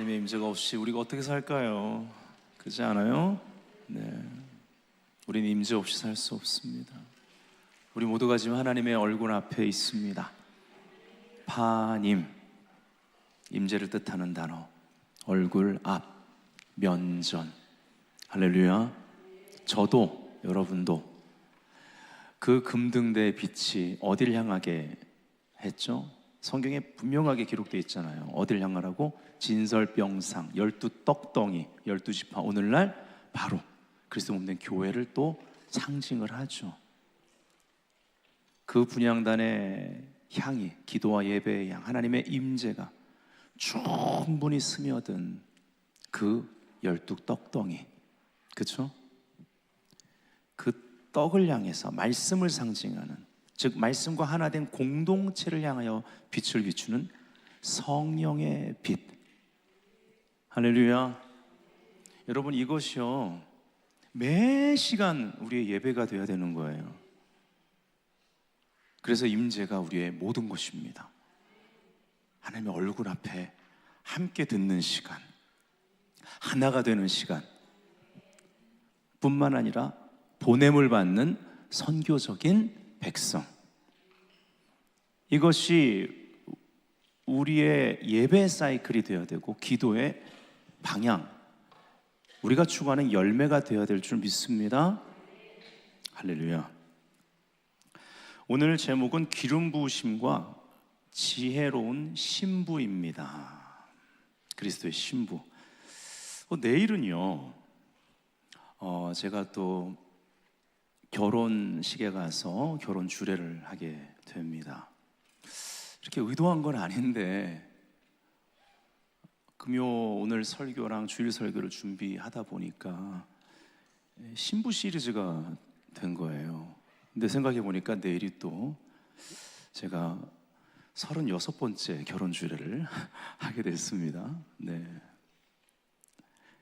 하나님의 임재가 없이 우리가 어떻게 살까요? 그렇지 않아요? 네, 우리는 임재 없이 살 수 없습니다. 우리 모두가 지금 하나님의 얼굴 앞에 있습니다. 파님, 임재를 뜻하는 단어, 얼굴 앞, 면전. 할렐루야. 저도 여러분도 그 금등대의 빛이 어딜 향하게 했죠? 성경에 분명하게 기록되어 있잖아요. 어딜 향하라고? 진설병상, 12떡덩이, 12지파. 오늘날 바로 그리스도 몸된 교회를 또 상징을 하죠. 그 분향단의 향이, 기도와 예배의 향, 하나님의 임재가 충분히 스며든 그 12떡덩이, 그렇죠? 그 떡을 향해서 말씀을 상징하는, 즉 말씀과 하나 된 공동체를 향하여 빛을 비추는 성령의 빛. 할렐루야. 여러분, 이것이요 매 시간 우리의 예배가 되어야 되는 거예요. 그래서 임재가 우리의 모든 것입니다. 하나님의 얼굴 앞에 함께 듣는 시간, 하나가 되는 시간 뿐만 아니라 보냄을 받는 선교적인 백성, 이것이 우리의 예배 사이클이 되어야 되고 기도의 방향, 우리가 추구하는 열매가 되어야 될 줄 믿습니다. 할렐루야. 오늘 제목은 기름 부으심과 지혜로운 신부입니다. 그리스도의 신부. 내일은요 제가 또 결혼식에 가서 결혼 주례를 하게 됩니다. 이렇게 의도한 건 아닌데 금요 오늘 설교랑 주일 설교를 준비하다 보니까 신부 시리즈가 된 거예요. 근데 생각해 보니까 내일이 또 제가 36번째 결혼 주례를 하게 됐습니다. 네.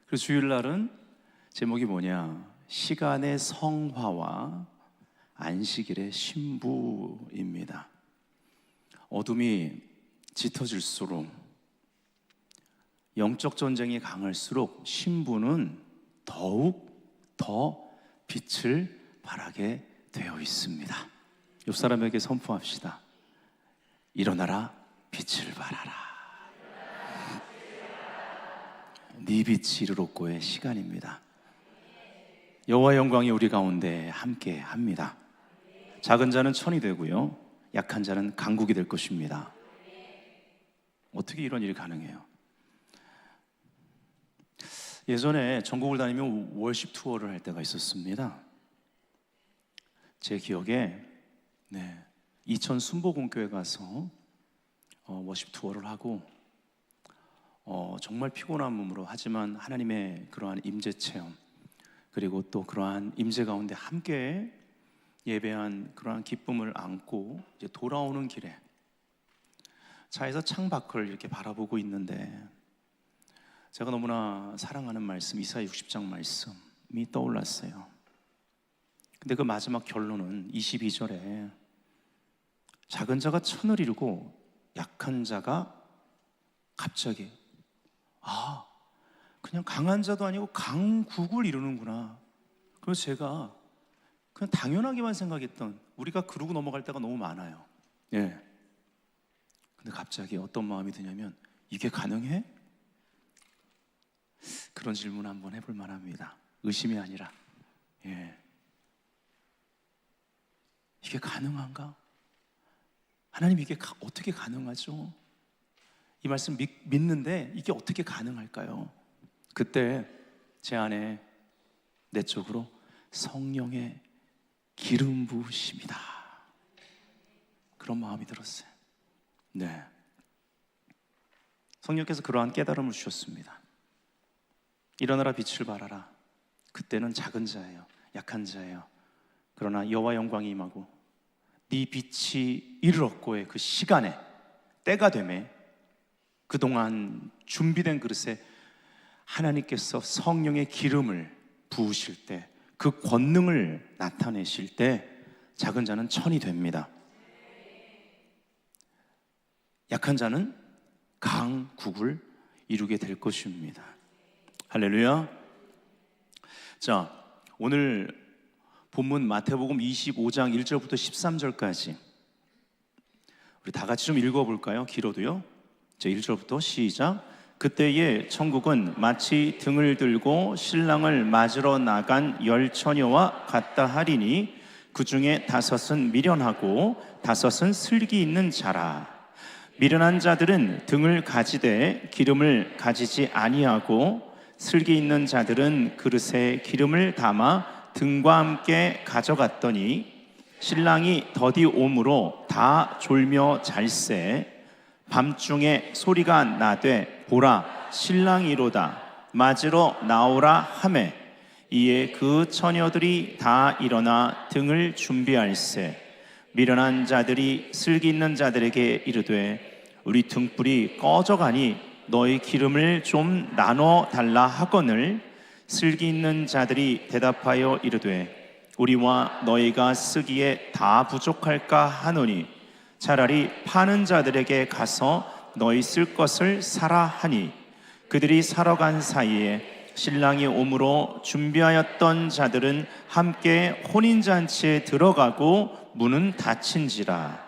그래서 주일날은 제목이 뭐냐? 시간의 성화와 안식일의 신부입니다. 어둠이 짙어질수록, 영적 전쟁이 강할수록 신부는 더욱 더 빛을 발하게 되어 있습니다. 옆 사람에게 선포합시다. 일어나라, 빛을 발하라. 네 빛이 이르렀고의 시간입니다. 여호와 영광이 우리 가운데 함께 합니다. 작은 자는 천이 되고요, 약한 자는 강국이 될 것입니다. 어떻게 이런 일이 가능해요? 예전에 전국을 다니며 월십 투어를 할 때가 있었습니다. 제 기억에 이천 순복음교회 가서 워십 투어를 하고 정말 피곤한 몸으로, 하지만 하나님의 그러한 임재 체험, 그리고 또 그러한 임재 가운데 함께 예배한 그러한 기쁨을 안고 이제 돌아오는 길에 차에서 창밖을 이렇게 바라보고 있는데 제가 너무나 사랑하는 말씀, 이사야 60장 말씀이 떠올랐어요. 근데 그 마지막 결론은 22절에 작은 자가 천을 이루고 약한 자가 갑자기 그냥 강한 자도 아니고 강국을 이루는구나. 그래서 제가 그냥 당연하게만 생각했던, 우리가 그러고 넘어갈 때가 너무 많아요. 예. 근데 갑자기 어떤 마음이 드냐면, 이게 가능해? 그런 질문 한번 해볼 만합니다. 의심이 아니라. 예. 이게 가능한가? 하나님, 이게 어떻게 가능하죠? 이 말씀 믿는데 이게 어떻게 가능할까요? 그때 제 안에 내적으로 성령의 기름 부으심이다, 그런 마음이 들었어요. 네. 성령께서 그러한 깨달음을 주셨습니다. 일어나라, 빛을 발하라. 그때는 작은 자예요, 약한 자예요. 그러나 여호와 영광이 임하고 네 빛이 이르렀고의 그 시간에, 때가 되매, 그동안 준비된 그릇에 하나님께서 성령의 기름을 부으실 때, 그 권능을 나타내실 때 작은 자는 천이 됩니다. 약한 자는 강국을 이루게 될 것입니다. 할렐루야. 자, 오늘 본문 마태복음 25장 1절부터 13절까지 우리 다 같이 좀 읽어볼까요? 길어도요. 자, 1절부터 시작. 그때에 천국은 마치 등을 들고 신랑을 맞으러 나간 10처녀와 같다 하리니 그 중에 5은 미련하고 5은 슬기 있는 자라. 미련한 자들은 등을 가지되 기름을 가지지 아니하고 슬기 있는 자들은 그릇에 기름을 담아 등과 함께 가져갔더니 신랑이 더디 오므로 다 졸며 잘세. 밤중에 소리가 나되 보라 신랑이로다 맞으러 나오라 하매 이에 그 처녀들이 다 일어나 등을 준비할세. 미련한 자들이 슬기 있는 자들에게 이르되 우리 등불이 꺼져가니 너희 기름을 좀 나눠 달라 하거늘 슬기 있는 자들이 대답하여 이르되 우리와 너희가 쓰기에 다 부족할까 하노니 차라리 파는 자들에게 가서 너희 쓸 것을 사라 하니 그들이 사러 간 사이에 신랑이 오므로 준비하였던 자들은 함께 혼인잔치에 들어가고 문은 닫힌지라.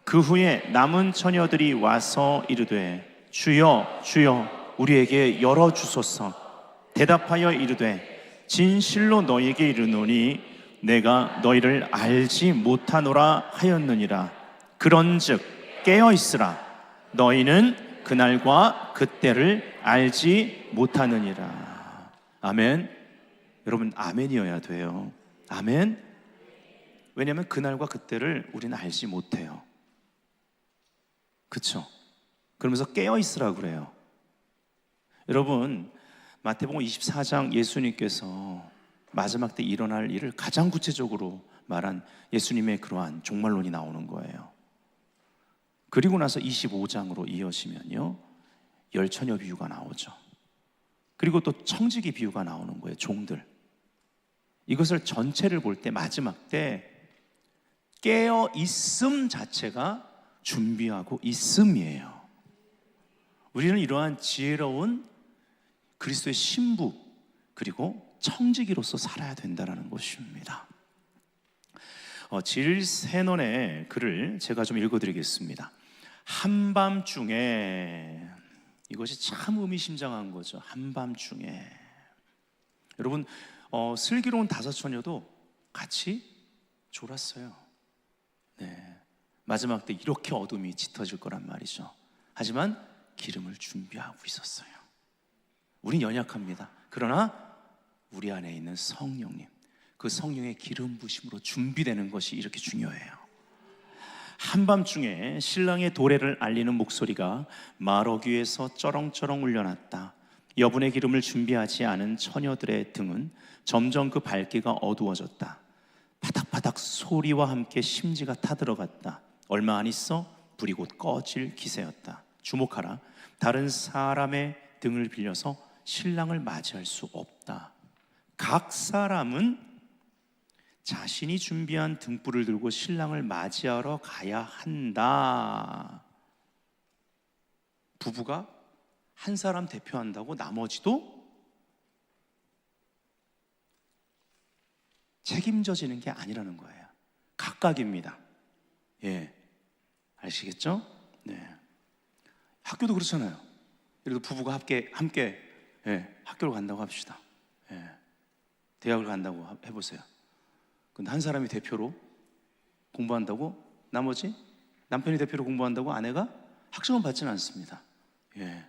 그 후에 남은 처녀들이 와서 이르되 주여 주여 우리에게 열어주소서. 대답하여 이르되 진실로 너희에게 이르노니 내가 너희를 알지 못하노라 하였느니라. 그런즉 깨어있으라. 너희는 그날과 그때를 알지 못하느니라. 아멘. 여러분 아멘이어야 돼요. 아멘. 왜냐하면 그날과 그때를 우리는 알지 못해요. 그렇죠? 그러면서 깨어있으라 그래요. 여러분 마태복음 24장 예수님께서 마지막 때 일어날 일을 가장 구체적으로 말한 예수님의 그러한 종말론이 나오는 거예요. 그리고 나서 25장으로 이어지면요 10처녀 비유가 나오죠. 그리고 또 청지기 비유가 나오는 거예요. 종들. 이것을 전체를 볼 때 마지막 때 깨어있음 자체가 준비하고 있음이에요. 우리는 이러한 지혜로운 그리스도의 신부 그리고 청지기로서 살아야 된다는 것입니다. 질 세논의 글을 제가 좀 읽어드리겠습니다. 한밤중에, 이것이 참 의미심장한 거죠. 한밤중에 여러분 슬기로운 5처녀도 같이 졸았어요. 네, 마지막 때 이렇게 어둠이 짙어질 거란 말이죠. 하지만 기름을 준비하고 있었어요. 우린 연약합니다. 그러나 우리 안에 있는 성령님, 그 성령의 기름 부심으로 준비되는 것이 이렇게 중요해요. 한밤중에 신랑의 도래를 알리는 목소리가 마러 귀에서 쩌렁쩌렁 울려났다. 여분의 기름을 준비하지 않은 처녀들의 등은 점점 그 밝기가 어두워졌다. 파닥파닥 소리와 함께 심지가 타들어갔다. 얼마 안 있어 불이 곧 꺼질 기세였다. 주목하라. 다른 사람의 등을 빌려서 신랑을 맞이할 수 없다. 각 사람은 자신이 준비한 등불을 들고 신랑을 맞이하러 가야 한다. 부부가 한 사람 대표한다고 나머지도 책임져지는 게 아니라는 거예요. 각각입니다. 예, 아시겠죠? 네. 학교도 그렇잖아요. 예를 들어 부부가 함께 학교를 간다고 합시다. 예, 대학을 간다고 해보세요. 근데 한 사람이 대표로 공부한다고 나머지 남편이 대표로 공부한다고 아내가 학점은 받지는 않습니다. 예.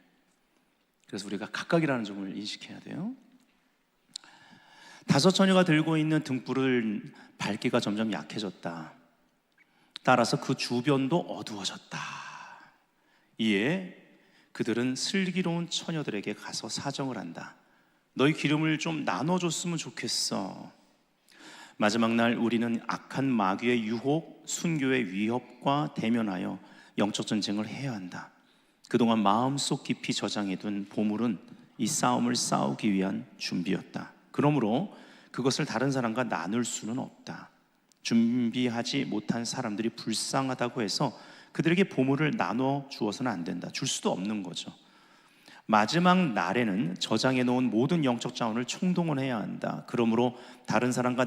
그래서 우리가 각각이라는 점을 인식해야 돼요. 5처녀가 들고 있는 등불을 밝기가 점점 약해졌다. 따라서 그 주변도 어두워졌다. 이에 그들은 슬기로운 처녀들에게 가서 사정을 한다. 너희 기름을 좀 나눠줬으면 좋겠어. 마지막 날 우리는 악한 마귀의 유혹, 순교의 위협과 대면하여 영적 전쟁을 해야 한다. 그동안 마음속 깊이 저장해둔 보물은 이 싸움을 싸우기 위한 준비였다. 그러므로 그것을 다른 사람과 나눌 수는 없다. 준비하지 못한 사람들이 불쌍하다고 해서 그들에게 보물을 나눠 주어서는 안 된다. 줄 수도 없는 거죠. 마지막 날에는 저장해 놓은 모든 영적 자원을 총동원해야 한다. 그러므로 다른 사람과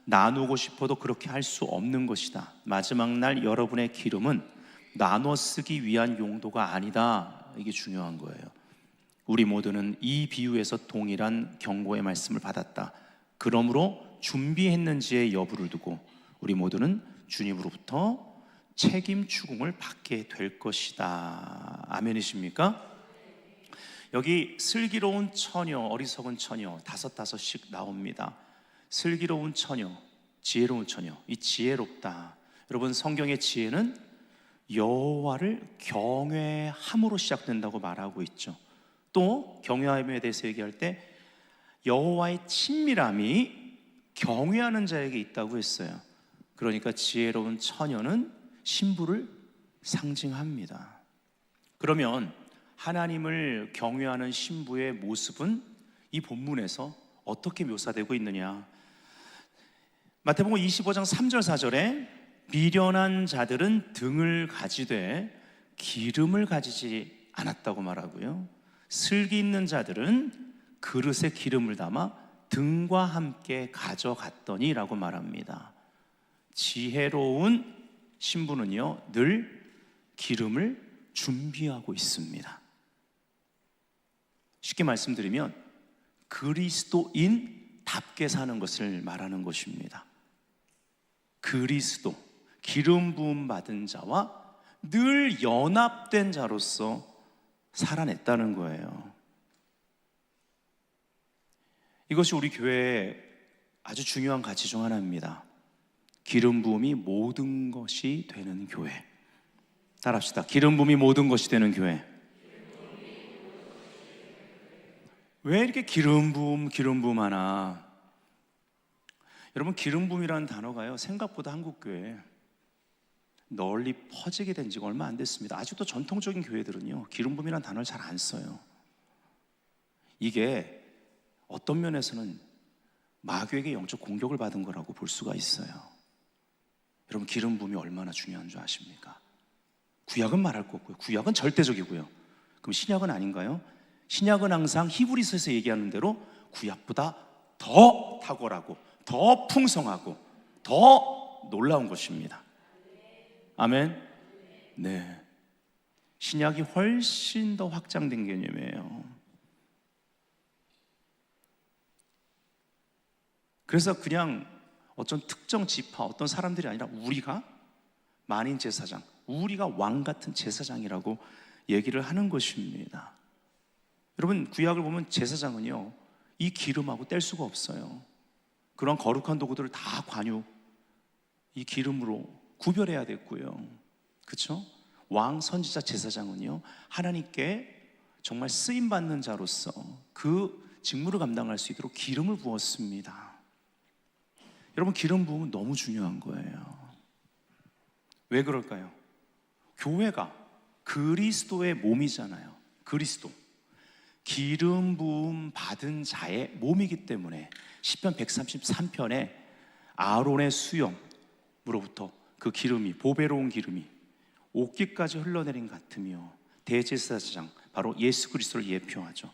나누고 싶어도 그렇게 할 수 없는 것이다. 마지막 날 여러분의 기름은 나눠 쓰기 위한 용도가 아니다. 이게 중요한 거예요. 우리 모두는 이 비유에서 동일한 경고의 말씀을 받았다. 그러므로 준비했는지의 여부를 두고 우리 모두는 주님으로부터 책임 추궁을 받게 될 것이다. 아멘이십니까? 여기 슬기로운 처녀, 어리석은 처녀 다섯씩 나옵니다. 슬기로운 처녀, 지혜로운 처녀. 이 지혜롭다. 여러분, 성경의 지혜는 여호와를 경외함으로 시작된다고 말하고 있죠. 또 경외함에 대해서 얘기할 때 여호와의 친밀함이 경외하는 자에게 있다고 했어요. 그러니까 지혜로운 처녀는 신부를 상징합니다. 그러면 하나님을 경외하는 신부의 모습은 이 본문에서 어떻게 묘사되고 있느냐? 마태복음 25장 3절 4절에 미련한 자들은 등을 가지되 기름을 가지지 않았다고 말하고요, 슬기 있는 자들은 그릇에 기름을 담아 등과 함께 가져갔더니 라고 말합니다. 지혜로운 신부는요 늘 기름을 준비하고 있습니다. 쉽게 말씀드리면 그리스도인답게 사는 것을 말하는 것입니다. 그리스도, 기름 부음 받은 자와 늘 연합된 자로서 살아냈다는 거예요. 이것이 우리 교회의 아주 중요한 가치 중 하나입니다. 기름 부음이 모든 것이 되는 교회. 따라합시다. 기름 부음이 모든 것이 되는 교회. 왜 이렇게 기름 부음 하나? 여러분, 기름 부음이라는 단어가요 생각보다 한국교회에 널리 퍼지게 된 지가 얼마 안 됐습니다. 아직도 전통적인 교회들은요 기름 부음이라는 단어를 잘 안 써요. 이게 어떤 면에서는 마귀에게 영적 공격을 받은 거라고 볼 수가 있어요. 여러분, 기름 부음이 얼마나 중요한 줄 아십니까? 구약은 말할 거 없고요, 구약은 절대적이고요. 그럼 신약은 아닌가요? 신약은 항상 히브리서에서 얘기하는 대로 구약보다 더 탁월하고 더 풍성하고 더 놀라운 것입니다. 아멘. 네, 신약이 훨씬 더 확장된 개념이에요. 그래서 그냥 어떤 특정 지파, 어떤 사람들이 아니라 우리가 만인 제사장, 우리가 왕 같은 제사장이라고 얘기를 하는 것입니다. 여러분, 구약을 보면 제사장은요 이 기름하고 뗄 수가 없어요. 그런 거룩한 도구들을 다 이 기름으로 구별해야 됐고요. 그렇죠? 왕, 선지자, 제사장은요 하나님께 정말 쓰임받는 자로서 그 직무를 감당할 수 있도록 기름을 부었습니다. 여러분, 기름 부음은 너무 중요한 거예요. 왜 그럴까요? 교회가 그리스도의 몸이잖아요. 그리스도, 기름 부음 받은 자의 몸이기 때문에 시편 133편에 아론의 수염으로부터 그 기름이, 보배로운 기름이 옷깃까지 흘러내린 같으며 대제사장, 바로 예수 그리스도를 예표하죠.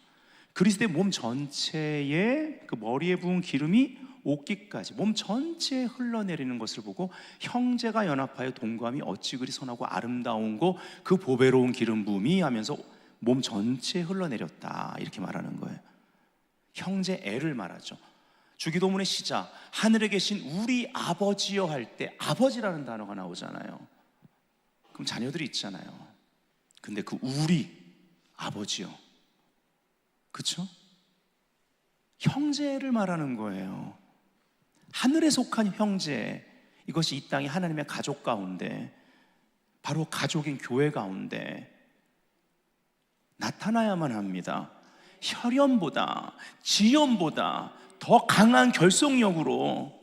그리스도의 몸 전체에 그 머리에 부은 기름이 옷깃까지 몸 전체에 흘러내리는 것을 보고 형제가 연합하여 동감이 어찌 그리 선하고 아름다운고 그 보배로운 기름 부음이 하면서 몸 전체에 흘러내렸다, 이렇게 말하는 거예요. 형제애를 말하죠. 주기도문의 시작, 하늘에 계신 우리 아버지여 할 때 아버지라는 단어가 나오잖아요. 그럼 자녀들이 있잖아요. 근데 그 우리 아버지요, 그렇죠? 형제를 말하는 거예요. 하늘에 속한 형제, 이것이 이 땅의 하나님의 가족 가운데, 바로 가족인 교회 가운데 나타나야만 합니다. 혈연보다, 지연보다 더 강한 결속력으로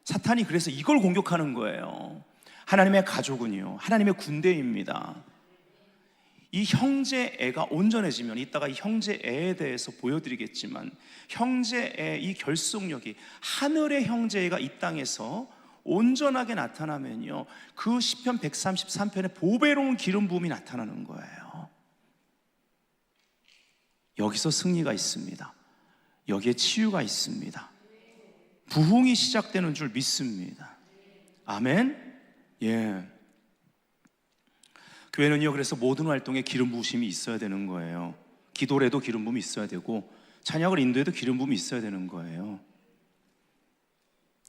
사탄이 그래서 이걸 공격하는 거예요. 하나님의 가족은요 하나님의 군대입니다. 이 형제애가 온전해지면, 이따가 이 형제애에 대해서 보여드리겠지만, 형제애 이 결속력이, 하늘의 형제애가 이 땅에서 온전하게 나타나면요 그 시편 133편의 보배로운 기름 부음이 나타나는 거예요. 여기서 승리가 있습니다. 여기에 치유가 있습니다. 부흥이 시작되는 줄 믿습니다. 아멘. 예. 교회는요, 그래서 모든 활동에 기름 부으심이 있어야 되는 거예요. 기도에도 기름 부음이 있어야 되고, 찬양을 인도해도 기름 부음이 있어야 되는 거예요.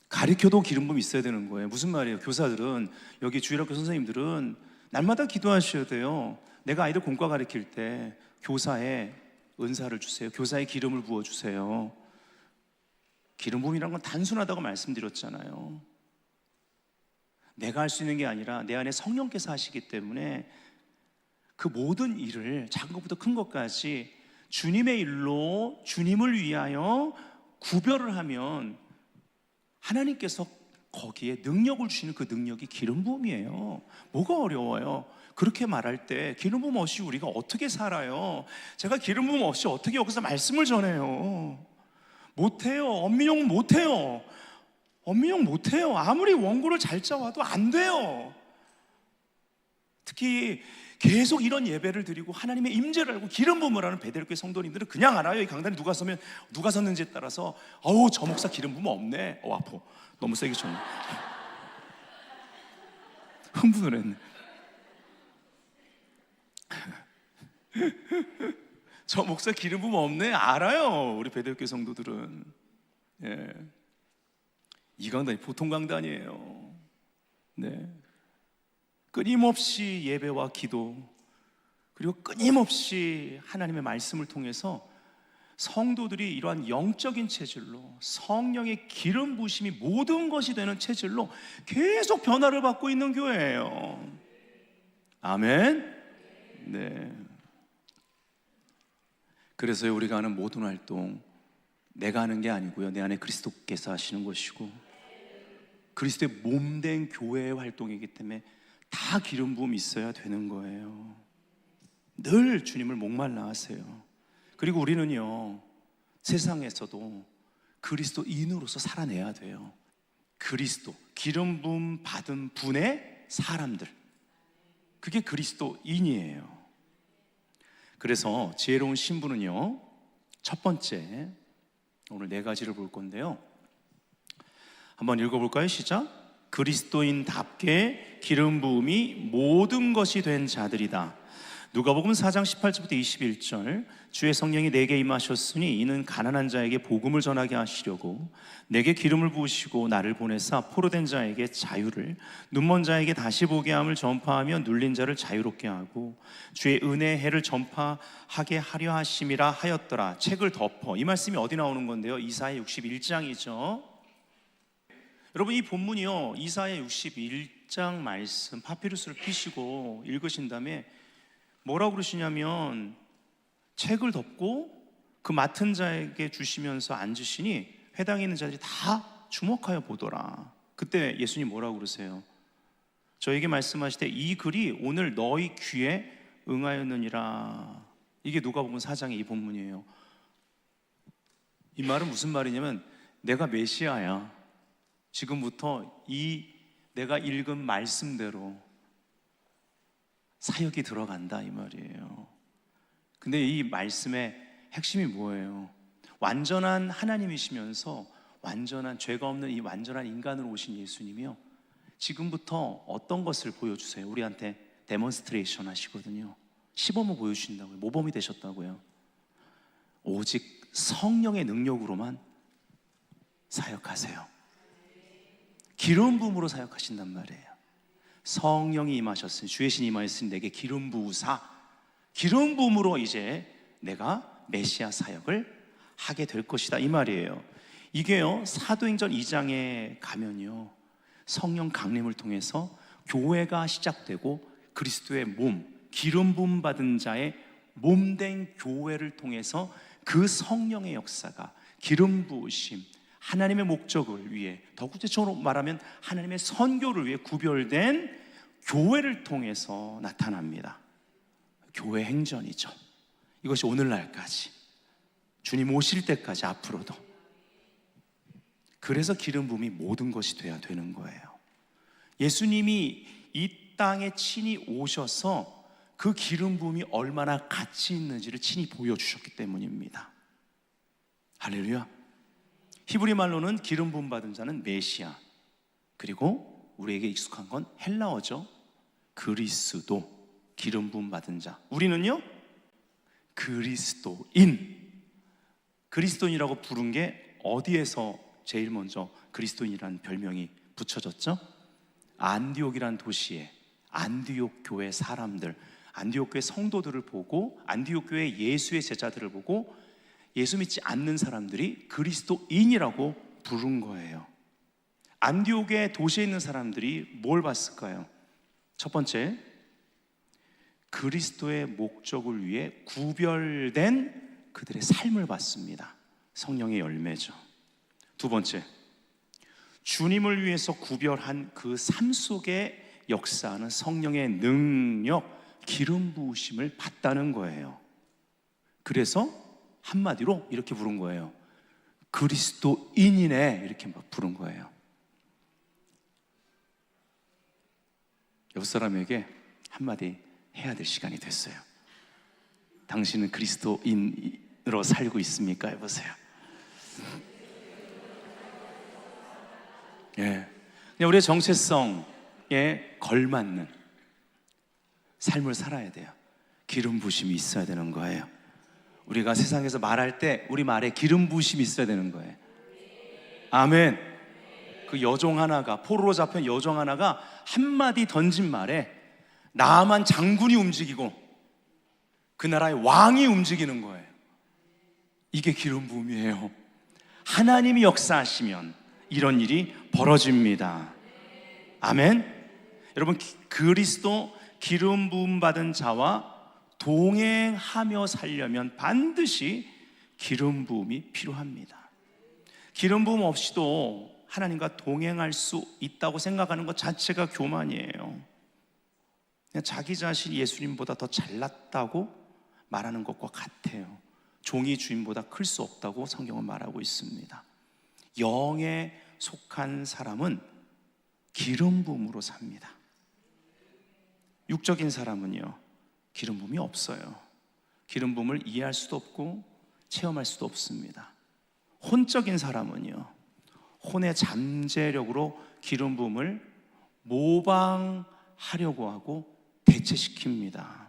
가르쳐도 기름 부음이 있어야 되는 거예요. 무슨 말이에요? 교사들은, 여기 주일학교 선생님들은 날마다 기도하셔야 돼요. 내가 아이들 공과 가르칠 때 교사의 은사를 주세요. 교사의 기름을 부어주세요. 기름 부음이란 건 단순하다고 말씀드렸잖아요. 내가 할 수 있는 게 아니라 내 안에 성령께서 하시기 때문에 그 모든 일을 작은 것부터 큰 것까지 주님의 일로 주님을 위하여 구별을 하면 하나님께서 거기에 능력을 주시는 그 능력이 기름 부음이에요. 뭐가 어려워요? 그렇게 말할 때 기름 부음 없이 우리가 어떻게 살아요? 제가 기름 부음 없이 어떻게 여기서 말씀을 전해요? 못해요. 엄민용 못해요. 엄민용 못해요. 아무리 원고를 잘 짜와도 안 돼요. 특히 계속 이런 예배를 드리고 하나님의 임재를 알고 기름 부음을 하는 베델교회 성도님들은 그냥 알아요. 이 강단에 누가 서면 누가 섰는지에 따라서 어우 저 목사 기름 부음 없네. 아파. 너무 세게 쳤네. 흥분을 했네. 저 목사 기름 부음 없네. 알아요. 우리 베델교회 성도들은. 예. 이 강단이 보통 강단이에요. 네. 끊임없이 예배와 기도, 그리고 끊임없이 하나님의 말씀을 통해서 성도들이 이러한 영적인 체질로 성령의 기름 부으심이 모든 것이 되는 체질로 계속 변화를 받고 있는 교회예요. 아멘. 네. 그래서 우리가 하는 모든 활동 내가 하는 게 아니고요, 내 안에 그리스도께서 하시는 것이고 그리스도의 몸된 교회의 활동이기 때문에 다 기름 부음이 있어야 되는 거예요. 늘 주님을 목말라 하세요. 그리고 우리는요, 세상에서도 그리스도인으로서 살아내야 돼요. 그리스도, 기름 부음 받은 분의 사람들, 그게 그리스도인이에요. 그래서 지혜로운 신부는요, 첫 번째, 오늘 4가지를 볼 건데요, 한번 읽어볼까요? 시작. 그리스도인답게 기름 부음이 모든 것이 된 자들이다. 누가복음 4장 18절부터 21절. 주의 성령이 내게 임하셨으니 이는 가난한 자에게 복음을 전하게 하시려고 내게 기름을 부으시고 나를 보내사 포로된 자에게 자유를, 눈먼 자에게 다시 보게 함을 전파하며 눌린 자를 자유롭게 하고 주의 은혜의 해를 전파하게 하려 하심이라 하였더라. 책을 덮어. 이 말씀이 어디 나오는 건데요? 이사야 61장이죠. 여러분, 이 본문이요, 이사야 61장 말씀 파피루스를 피시고 읽으신 다음에 뭐라고 그러시냐면, 책을 덮고 그 맡은 자에게 주시면서 앉으시니 회당에 있는 자들이 다 주목하여 보더라. 그때 예수님 뭐라고 그러세요? 저에게 말씀하실 때 이 글이 오늘 너희 귀에 응하였느니라. 이게 누가복음 4장의 이 본문이에요. 이 말은 무슨 말이냐면, 내가 메시아야. 지금부터 이 내가 읽은 말씀대로 사역이 들어간다, 이 말이에요. 근데 이 말씀의 핵심이 뭐예요? 완전한 하나님이시면서 완전한, 죄가 없는 이 완전한 인간으로 오신 예수님이요, 지금부터 어떤 것을 보여주세요? 우리한테 데몬스트레이션 하시거든요. 시범을 보여주신다고요. 모범이 되셨다고요. 오직 성령의 능력으로만 사역하세요. 기름 부음으로 사역하신단 말이에요. 성령이 임하셨으니, 주의 신이 임하였으니 내게 기름 부으사, 기름 부음으로 이제 내가 메시아 사역을 하게 될 것이다, 이 말이에요. 이게요, 사도행전 2장에 가면요, 성령 강림을 통해서 교회가 시작되고 그리스도의 몸, 기름 부음 받은 자의 몸된 교회를 통해서 그 성령의 역사가, 기름 부으심, 하나님의 목적을 위해, 더 구체적으로 말하면 하나님의 선교를 위해 구별된 교회를 통해서 나타납니다. 교회 행전이죠. 이것이 오늘날까지, 주님 오실 때까지 앞으로도. 그래서 기름 부음이 모든 것이 돼야 되는 거예요. 예수님이 이 땅에 친히 오셔서 그 기름 부음이 얼마나 가치 있는지를 친히 보여주셨기 때문입니다. 할렐루야. 히브리 말로는 기름 부음 받은 자는 메시아, 그리고 우리에게 익숙한 건 헬라어죠. 그리스도, 기름 부음 받은 자. 우리는요, 그리스도인. 그리스도인이라고 부른 게 어디에서 제일 먼저 그리스도인이라는 별명이 붙여졌죠? 안디옥이란 도시에 안디옥 교회 사람들, 안디옥 교회 성도들을 보고, 안디옥 교회 예수의 제자들을 보고 예수 믿지 않는 사람들이 그리스도인이라고 부른 거예요. 안디옥의 도시에 있는 사람들이 뭘 봤을까요? 첫 번째, 그리스도의 목적을 위해 구별된 그들의 삶을 봤습니다. 성령의 열매죠. 두 번째, 주님을 위해서 구별한 그 삶 속에 역사하는 성령의 능력, 기름 부으심을 받다는 거예요. 그래서 한마디로 이렇게 부른 거예요. 그리스도인이네, 이렇게 막 부른 거예요. 옆 사람에게 한마디 해야 될 시간이 됐어요. 당신은 그리스도인으로 살고 있습니까? 해보세요. 예, 그냥 우리의 정체성에 걸맞는 삶을 살아야 돼요. 기름 부심이 있어야 되는 거예요. 우리가 세상에서 말할 때 우리 말에 기름 부심이 있어야 되는 거예요. 아멘. 그 여종 하나가, 포로로 잡힌 여종 하나가 한마디 던진 말에 나아만 장군이 움직이고 그 나라의 왕이 움직이는 거예요. 이게 기름 부음이에요. 하나님이 역사하시면 이런 일이 벌어집니다. 아멘. 여러분, 그리스도 기름 부음 받은 자와 동행하며 살려면 반드시 기름 부음이 필요합니다. 기름 부음 없이도 하나님과 동행할 수 있다고 생각하는 것 자체가 교만이에요. 그냥 자기 자신이 예수님보다 더 잘났다고 말하는 것과 같아요. 종이 주인보다 클 수 없다고 성경은 말하고 있습니다. 영에 속한 사람은 기름 부음으로 삽니다. 육적인 사람은요, 기름 부음이 없어요. 기름 부음을 이해할 수도 없고 체험할 수도 없습니다. 혼적인 사람은요, 혼의 잠재력으로 기름 부음을 모방하려고 하고 대체시킵니다.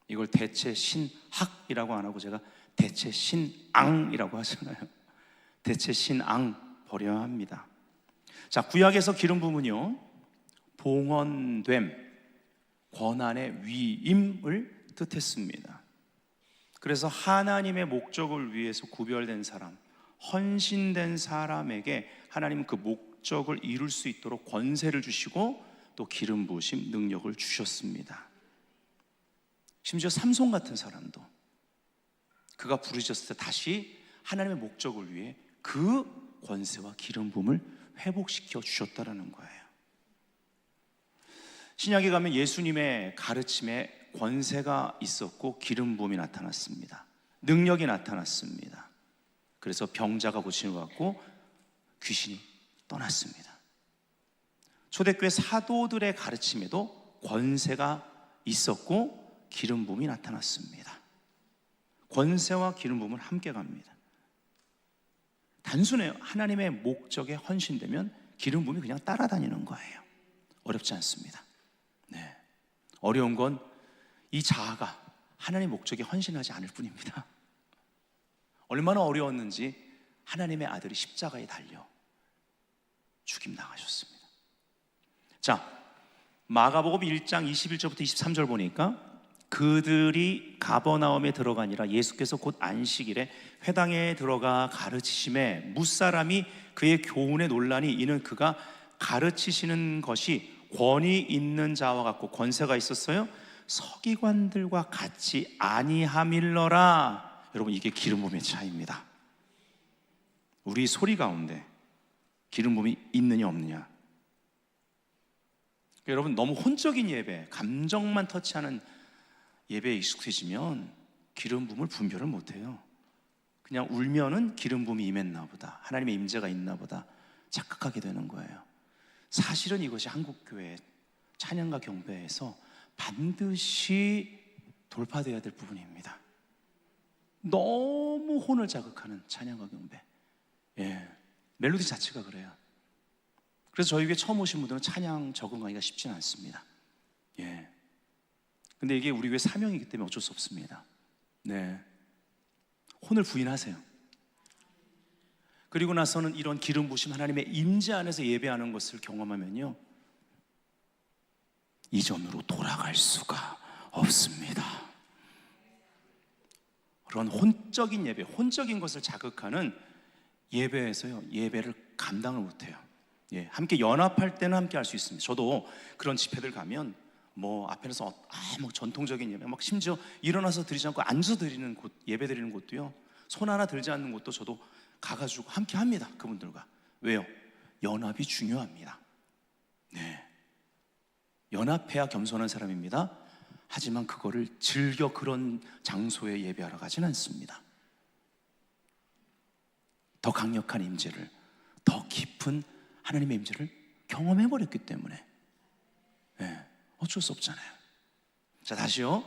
이걸 대체 신학이라고 안 하고 제가 대체 신앙이라고 하잖아요. 대체 신앙 버려야 합니다. 자, 구약에서 기름 부음은요, 봉헌됨, 권한의 위임을 뜻했습니다. 그래서 하나님의 목적을 위해서 구별된 사람, 헌신된 사람에게 하나님은 그 목적을 이룰 수 있도록 권세를 주시고 또 기름 부으심 능력을 주셨습니다. 심지어 삼손 같은 사람도 그가 부르셨을 때 다시 하나님의 목적을 위해 그 권세와 기름 부음을 회복시켜 주셨다는 거예요. 신약에 가면 예수님의 가르침에 권세가 있었고 기름 부음이 나타났습니다. 능력이 나타났습니다. 그래서 병자가 고침을 받고 귀신이 떠났습니다. 초대교회 사도들의 가르침에도 권세가 있었고 기름 부음이 나타났습니다. 권세와 기름 부음은 함께 갑니다. 단순해요. 하나님의 목적에 헌신되면 기름 부음이 그냥 따라다니는 거예요. 어렵지 않습니다. 네. 어려운 건 이 자아가 하나님의 목적에 헌신하지 않을 뿐입니다. 얼마나 어려웠는지 하나님의 아들이 십자가에 달려 죽임 당하셨습니다. 자, 마가복음 1장 21절부터 23절 보니까 그들이 가버나움에 들어가니라 예수께서 곧 안식일에 회당에 들어가 가르치심에 뭇사람이 그의 교훈에 논란이 이는 그가 가르치시는 것이 권위 있는 자와 같고 권세가 있었어요. 서기관들과 같이 아니함일러라. 여러분, 이게 기름 부음의 차이입니다. 우리 소리 가운데 기름 부음이 있느냐 없느냐. 여러분, 너무 혼적인 예배, 감정만 터치하는 예배에 익숙해지면 기름 부음을 분별을 못해요. 그냥 울면은 기름 부음이 임했나 보다, 하나님의 임재가 있나 보다 착각하게 되는 거예요. 사실은 이것이 한국교회의 찬양과 경배에서 반드시 돌파되어야 될 부분입니다. 너무 혼을 자극하는 찬양과 경배. 멜로디 자체가 그래요. 그래서 저희 교회 처음 오신 분들은 찬양 적응하기가 쉽지는 않습니다. 근데 이게 우리 교회 사명이기 때문에 어쩔 수 없습니다. 혼을 부인하세요. 그리고 나서는 이런 기름 부으심 하나님의 임재 안에서 예배하는 것을 경험하면요, 이전으로 돌아갈 수가 없습니다. 그런 혼적인 예배, 혼적인 것을 자극하는 예배에서요, 예배를 감당을 못해요. 함께 연합할 때는 함께 할 수 있습니다. 저도 그런 집회들 가면 앞에서 전통적인 예배, 심지어 일어나서 드리지 않고 앉아서 드리는 곳, 예배 드리는 곳도요, 손 하나 들지 않는 곳도 저도 가가지고 함께 합니다. 그분들과. 왜요? 연합이 중요합니다. 연합해야 겸손한 사람입니다. 하지만 그거를 즐겨 그런 장소에 예배하러 가진 않습니다. 더 강력한 임재를, 더 깊은 하나님의 임재를 경험해버렸기 때문에 어쩔 수 없잖아요. 자, 다시요.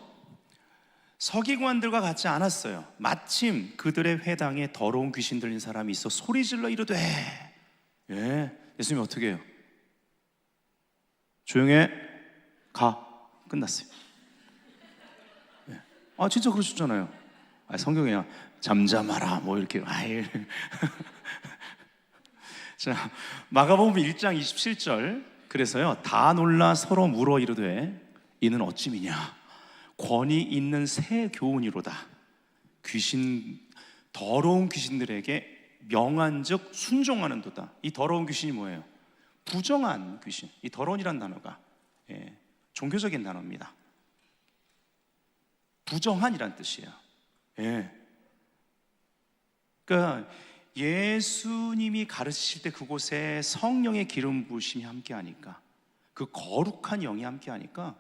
서기관들과 같지 않았어요. 마침 그들의 회당에 더러운 귀신 들린 사람이 있어 소리질러 이르되, 예수님이 어떻게 해요? 조용해, 가. 끝났어요. 진짜 그러셨잖아요. 성경에 잠잠하라 이렇게. 자, 마가복음 1장 27절. 그래서요, 다 놀라 서로 물어 이르되 이는 어찌미냐? 권위 있는 새 교훈이로다. 더러운 귀신들에게 명한즉 순종하는도다. 이 더러운 귀신이 뭐예요? 부정한 귀신. 이 더러운이란 단어가 종교적인 단어입니다. 부정한이란 뜻이에요. 그러니까 예수님이 가르치실 때 그곳에 성령의 기름 부으심이 함께하니까, 그 거룩한 영이 함께하니까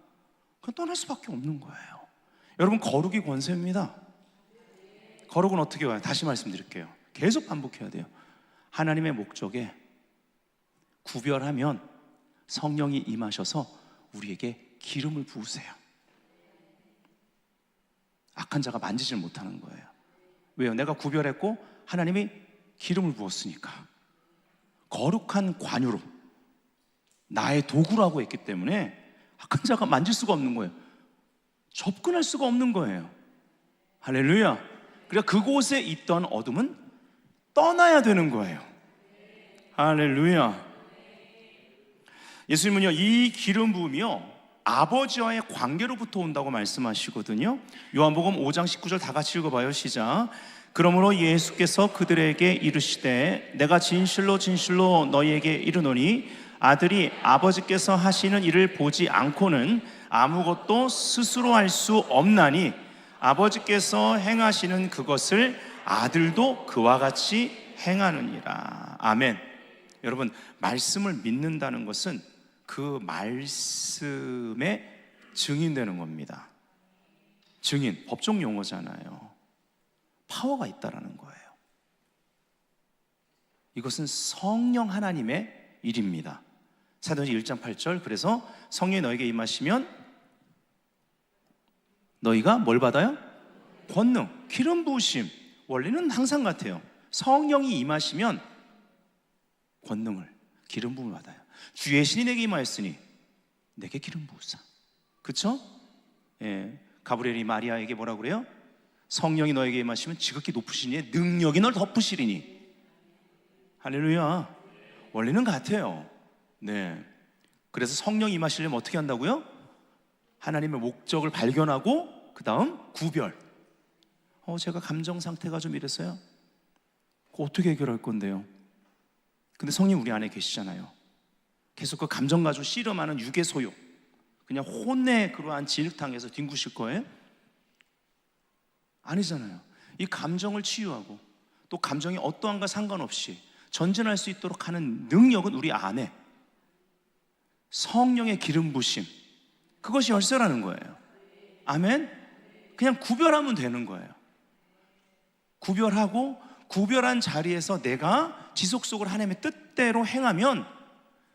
그건 떠날 수밖에 없는 거예요. 여러분, 거룩이 권세입니다. 거룩은 어떻게 와요? 다시 말씀드릴게요. 계속 반복해야 돼요. 하나님의 목적에 구별하면 성령이 임하셔서 우리에게 기름을 부으세요. 악한 자가 만지질 못하는 거예요. 왜요? 내가 구별했고 하나님이 기름을 부었으니까. 거룩한 관유로 나의 도구라고 했기 때문에 악한 자가 만질 수가 없는 거예요. 접근할 수가 없는 거예요. 할렐루야. 그러니까 그곳에 있던 어둠은 떠나야 되는 거예요. 할렐루야. 예수님은요, 이 기름 부음이요, 아버지와의 관계로부터 온다고 말씀하시거든요. 요한복음 5장 19절 다 같이 읽어봐요. 시작. 그러므로 예수께서 그들에게 이르시되 내가 진실로 진실로 너희에게 이르노니 아들이 아버지께서 하시는 일을 보지 않고는 아무것도 스스로 할 수 없나니 아버지께서 행하시는 그것을 아들도 그와 같이 행하느니라. 아멘. 여러분, 말씀을 믿는다는 것은 그 말씀에 증인되는 겁니다. 증인, 법정 용어잖아요. 파워가 있다라는 거예요. 이것은 성령 하나님의 일입니다. 사도행전 1장 8절. 그래서 성령이 너에게 임하시면 너희가 뭘 받아요? 권능, 기름 부으심. 원리는 항상 같아요. 성령이 임하시면 권능을, 기름 부음을 받아요. 주의 신이 내게 임하였으니 내게 기름 부으사. 그쵸? 가브리엘이 마리아에게 뭐라고 그래요? 성령이 너에게 임하시면 지극히 높으시니 능력이 널 덮으시리니. 할렐루야. 원리는 같아요. 그래서 성령이 임하시려면 어떻게 한다고요? 하나님의 목적을 발견하고 그 다음 구별. 제가 감정 상태가 좀 이랬어요. 그거 어떻게 해결할 건데요? 근데 성령 우리 안에 계시잖아요. 계속 그 감정 가지고 씨름하는 육의 소욕, 그냥 혼내 그러한 진흙탕에서 뒹구실 거예요? 아니잖아요. 이 감정을 치유하고 또 감정이 어떠한가 상관없이 전진할 수 있도록 하는 능력은 우리 안에 성령의 기름 부심, 그것이 열쇠라는 거예요. 아멘? 그냥 구별하면 되는 거예요. 구별하고 구별한 자리에서 내가 지속적으로 하나님의 뜻대로 행하면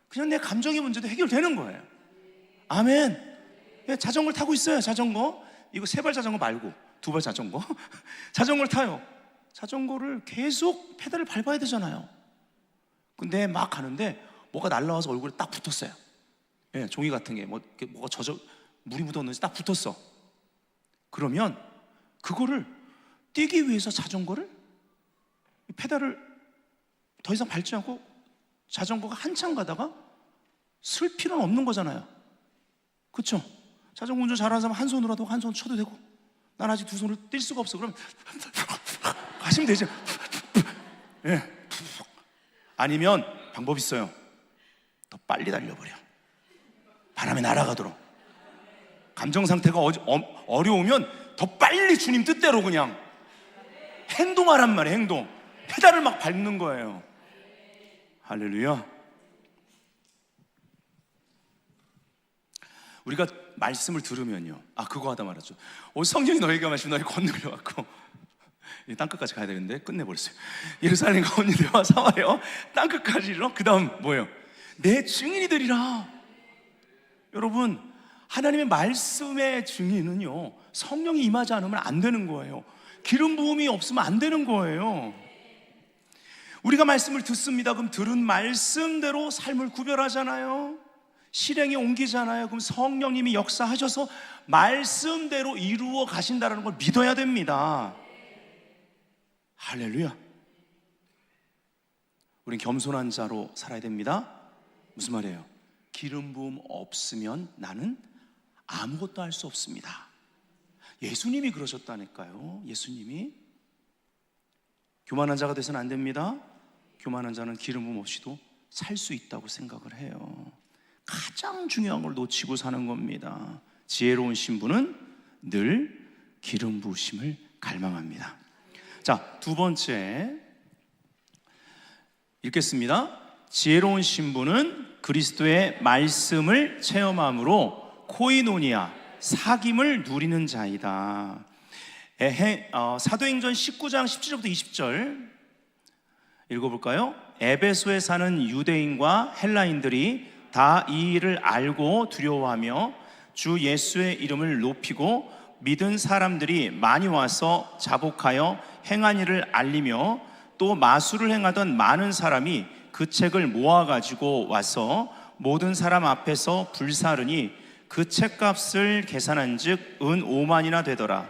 그냥 내 감정의 문제도 해결되는 거예요. 아멘. 예, 자전거를 타고 있어요. 자전거. 이거 세 발 자전거 말고 두 발 자전거. 자전거를 타요. 자전거를 계속 페달을 밟아야 되잖아요. 근데 막 가는데 뭐가 날라와서 얼굴에 딱 붙었어요. 예, 종이 같은 게 뭐가 물이 묻었는지 딱 붙었어. 그러면 그거를 뛰기 위해서 자전거를 페달을 더 이상 밟지 않고 자전거가 한참 가다가 쓸 필요는 없는 거잖아요. 그렇죠? 자전거 운전 잘하는 사람 한 손으로 하고 한 손 쳐도 되고, 난 아직 두 손을 뗄 수가 없어. 그럼 가시면 되죠. 예. 아니면 방법 있어요. 더 빨리 달려버려. 바람에 날아가도록. 감정 상태가 어려우면 더 빨리 주님 뜻대로 그냥 행동하란 말이에요. 행동. 페달을 막 밟는 거예요. 할렐루야. 우리가 말씀을 들으면요, 그거 하다 말았죠. 성령이 너에게 말씀 너희 건너려갖고 땅끝까지 가야 되는데 끝내버렸어요. 예루살렘 가온유대와 사마리아 땅끝까지 이르러 그 다음 뭐예요? 내 증인이 되리라. 여러분, 하나님의 말씀의 증인은요, 성령이 임하지 않으면 안 되는 거예요. 기름 부음이 없으면 안 되는 거예요. 우리가 말씀을 듣습니다. 그럼 들은 말씀대로 삶을 구별하잖아요. 실행에 옮기잖아요. 그럼 성령님이 역사하셔서 말씀대로 이루어 가신다는 걸 믿어야 됩니다. 할렐루야. 우린 겸손한 자로 살아야 됩니다. 무슨 말이에요? 기름 부음 없으면 나는 아무것도 할 수 없습니다. 예수님이 그러셨다니까요. 예수님이. 교만한 자가 돼서는 안 됩니다. 교만한 자는 기름 부음 없이도 살 수 있다고 생각을 해요. 가장 중요한 걸 놓치고 사는 겁니다. 지혜로운 신부는 늘 기름 부으심을 갈망합니다. 자, 두 번째 읽겠습니다. 지혜로운 신부는 그리스도의 말씀을 체험함으로 코이노니아, 사귐을 누리는 자이다. 사도행전 19장 17절부터 20절 읽어볼까요? 에베소에 사는 유대인과 헬라인들이 다 이 일을 알고 두려워하며 주 예수의 이름을 높이고 믿은 사람들이 많이 와서 자복하여 행한 일을 알리며 또 마술을 행하던 많은 사람이 그 책을 모아가지고 와서 모든 사람 앞에서 불사르니 그 책값을 계산한 즉 은 5만이나 되더라.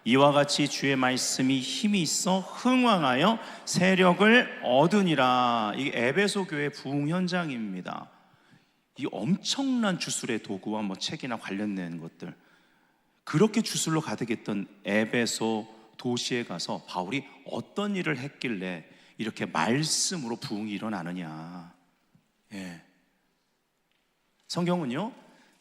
이와 같이 주의 말씀이 힘이 있어 흥왕하여 세력을 얻으니라. 이게 에베소 교회 부흥 현장입니다. 이 엄청난 주술의 도구와 책이나 관련된 것들, 그렇게 주술로 가득했던 에베소 도시에 가서 바울이 어떤 일을 했길래 이렇게 말씀으로 부흥이 일어나느냐. 예. 성경은요,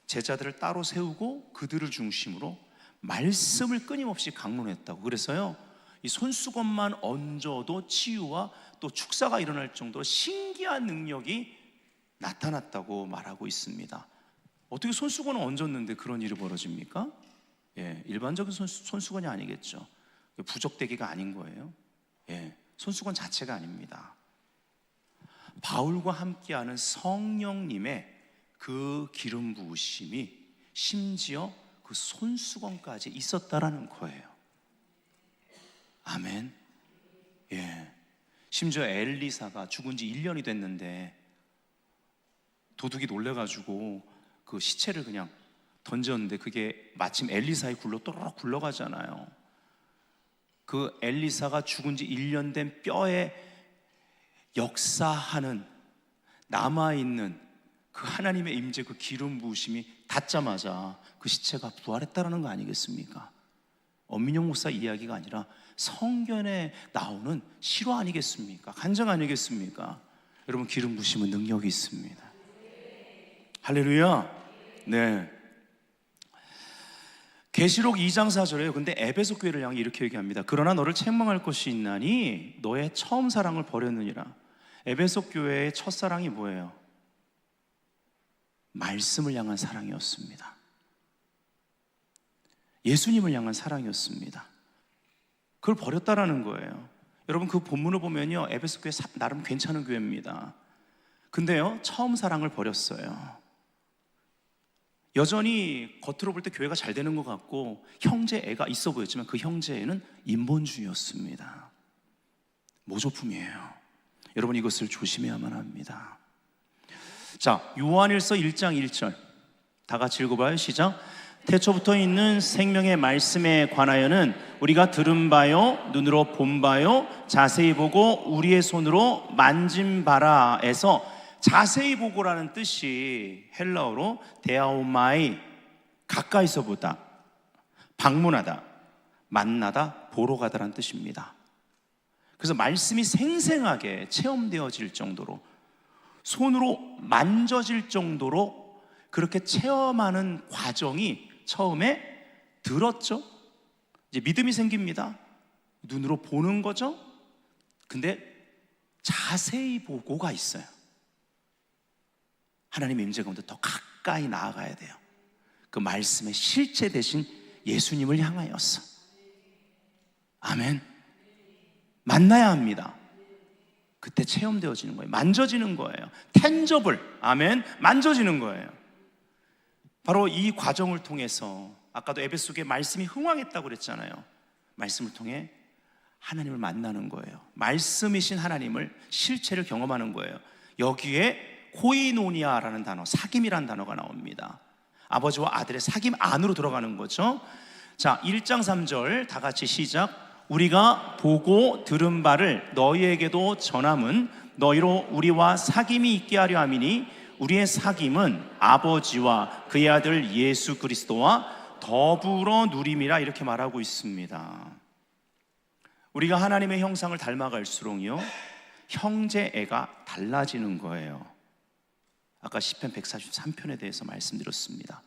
제자들을 따로 세우고 그들을 중심으로 말씀을 끊임없이 강론했다고. 그래서요, 이 손수건만 얹어도 치유와 또 축사가 일어날 정도로 신기한 능력이 나타났다고 말하고 있습니다. 어떻게 손수건을 얹었는데 그런 일이 벌어집니까? 예, 일반적인 손수건이 아니겠죠. 부적대기가 아닌 거예요. 예, 손수건 자체가 아닙니다. 바울과 함께하는 성령님의 그 기름 부으심이 심지어 그 손수건까지 있었다라는 거예요. 아멘. 예. 심지어 엘리사가 죽은 지 1년이 됐는데 도둑이 놀래가지고 그 시체를 그냥 던졌는데 그게 마침 엘리사의 굴로 또르륵 굴러가잖아요. 그 엘리사가 죽은 지 1년 된 뼈에 역사하는 남아있는 그 하나님의 임재, 그 기름 부으심이 닿자마자 그 시체가 부활했다는 거 아니겠습니까? 엄민영 목사 이야기가 아니라 성경에 나오는 실화 아니겠습니까? 간증 아니겠습니까? 여러분, 기름 부으심은 능력이 있습니다. 할렐루야. 네. 계시록 2장 4절에요. 근데 에베소 교회를 향해 이렇게 얘기합니다. 그러나 너를 책망할 것이 있나니 너의 처음 사랑을 버렸느니라. 에베소 교회의 첫사랑이 뭐예요? 말씀을 향한 사랑이었습니다. 예수님을 향한 사랑이었습니다. 그걸 버렸다라는 거예요. 여러분, 그 본문을 보면요, 에베소 교회 나름 괜찮은 교회입니다. 근데요, 처음 사랑을 버렸어요. 여전히 겉으로 볼 때 교회가 잘 되는 것 같고 형제 애가 있어 보였지만 그 형제 애는 인본주의였습니다. 모조품이에요. 여러분, 이것을 조심해야만 합니다. 자, 요한일서 1장 1절 다 같이 읽어봐요. 시작. 태초부터 있는 생명의 말씀에 관하여는 우리가 들은 바요 눈으로 본 바요 자세히 보고 우리의 손으로 만진 바라에서 자세히 보고라는 뜻이 헬라어로 데아오마이, 가까이서 보다, 방문하다, 만나다, 보러 가다라는 뜻입니다. 그래서 말씀이 생생하게 체험되어질 정도로, 손으로 만져질 정도로 그렇게 체험하는 과정이 처음에 들었죠. 이제 믿음이 생깁니다. 눈으로 보는 거죠. 근데 자세히 보고가 있어요. 하나님의 임재 가운데 더 가까이 나아가야 돼요. 그 말씀의 실체 대신 예수님을 향하여서. 아멘. 만나야 합니다. 그때 체험되어지는 거예요. 만져지는 거예요. 텐저블. 아멘. 만져지는 거예요. 바로 이 과정을 통해서 아까도 에베소 교회 말씀이 흥왕했다고 그랬잖아요. 말씀을 통해 하나님을 만나는 거예요. 말씀이신 하나님을 실체를 경험하는 거예요. 여기에 코이노니아라는 단어, 사귐이라는 단어가 나옵니다. 아버지와 아들의 사귐 안으로 들어가는 거죠. 자, 1장 3절 다 같이 시작. 우리가 보고 들은 바를 너희에게도 전함은 너희로 우리와 사귐이 있게 하려 함이니 우리의 사귐은 아버지와 그의 아들 예수 그리스도와 더불어 누림이라, 이렇게 말하고 있습니다. 우리가 하나님의 형상을 닮아갈수록요 형제애가 달라지는 거예요. 아까 시편 143편에 대해서 말씀드렸습니다.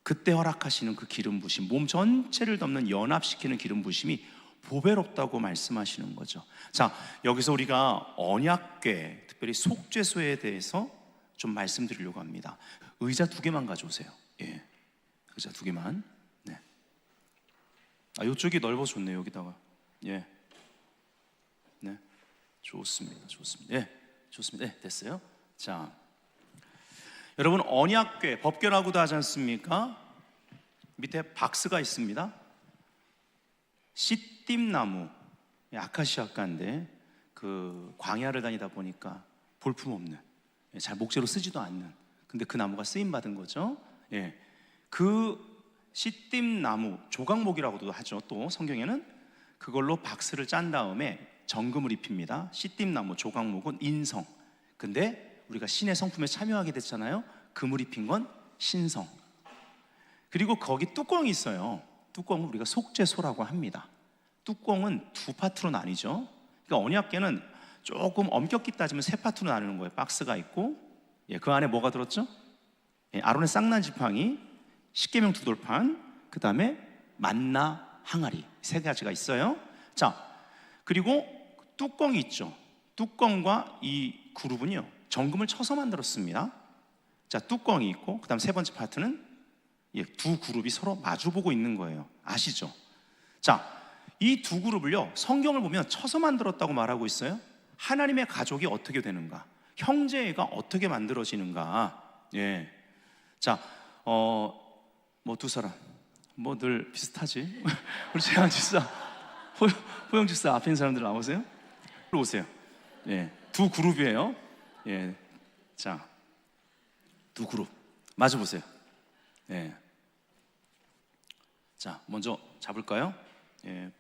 그때 허락하시는 그 기름 부심, 몸 전체를 덮는 연합시키는 기름 부심이 보배롭다고 말씀하시는 거죠. 자, 여기서 우리가 언약궤, 특별히 속죄소에 대해서 좀 말씀드리려고 합니다. 의자 2개만 가져오세요. 예, 의자 2개만. 네. 아, 이쪽이 넓어 좋네요. 여기다가. 예, 네, 좋습니다. 좋습니다. 예, 좋습니다. 네, 됐어요. 자, 여러분, 언약궤, 법궤라고도 하지 않습니까? 밑에 박스가 있습니다. 씨띠나무, 아카시아가인데 그 광야를 다니다 보니까 볼품없는, 잘 목재로 쓰지도 않는, 근데 그 나무가 쓰임 받은 거죠. 예, 그 씨띠나무, 조각목이라고도 하죠. 또 성경에는 그걸로 박스를 짠 다음에 정금을 입힙니다. 씨띠나무, 조각목은 인성. 근데 우리가 신의 성품에 참여하게 됐잖아요. 금을 입힌 건 신성. 그리고 거기 뚜껑이 있어요. 뚜껑은 우리가 속죄소라고 합니다. 뚜껑은 2파트로 나뉘죠. 그러니까 언약궤는 조금 엄격히 따지면 3파트로 나누는 거예요. 박스가 있고, 예, 그 안에 뭐가 들었죠? 예, 아론의 쌍난 지팡이, 십계명 2돌판, 그 다음에 만나 항아리, 3가지가 있어요. 자, 그리고 뚜껑이 있죠. 뚜껑과 이 그룹은요 정금을 쳐서 만들었습니다. 자, 뚜껑이 있고, 그 다음 3번째 파트는 2 그룹이 서로 마주보고 있는 거예요. 아시죠? 자, 이 2 그룹을요 성경을 보면 쳐서 만들었다고 말하고 있어요. 하나님의 가족이 어떻게 되는가, 형제가 어떻게 만들어지는가. 예. 자, 뭐 2사람 뭐 늘 비슷하지. 우리 재환 집사, 호영 집사 앞에 있는 사람들 나오세요. 오세요. 예, 2 그룹이에요. 예, 자, 2 그룹 마주 보세요. 예, 자, 먼저 잡을까요? 예,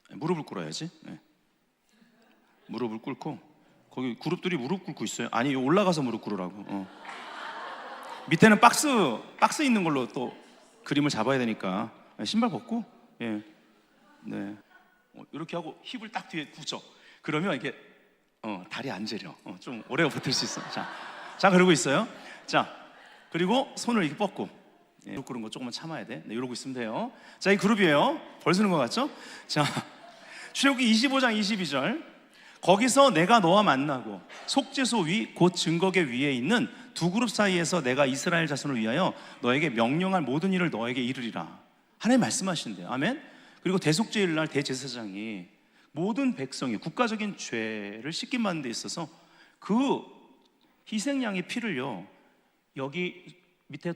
무릎을 꿇어야지. 예. 무릎을 꿇고, 거기 그룹들이 무릎 꿇고 있어요. 아니, 올라가서 무릎 꿇으라고. 밑에는 박스 있는 걸로 또 그림을 잡아야 되니까 신발 벗고, 예, 네, 이렇게 하고 힙을 딱 뒤에 붙여. 그러면 이렇게 다리 안 저려. 좀 오래 버틸 수 있어. 자, 그러고 있어요. 자, 그리고 손을 이렇게 뻗고, 예, 무릎 꿇은 거 조금만 참아야 돼. 네, 이러고 있으면 돼요. 자, 이 그룹이에요. 벌쓰는 것 같죠? 자, 출애굽기 25장 22절. 거기서 내가 너와 만나고 속죄소 위 곧 증거궤 위에 있는 2 그룹 사이에서 내가 이스라엘 자손을 위하여 너에게 명령할 모든 일을 너에게 이르리라. 하나님 말씀하신대요. 아멘. 그리고 대속죄일 날 대제사장이 모든 백성이 국가적인 죄를 씻김 받는 데 있어서 그 희생양의 피를요 여기 밑에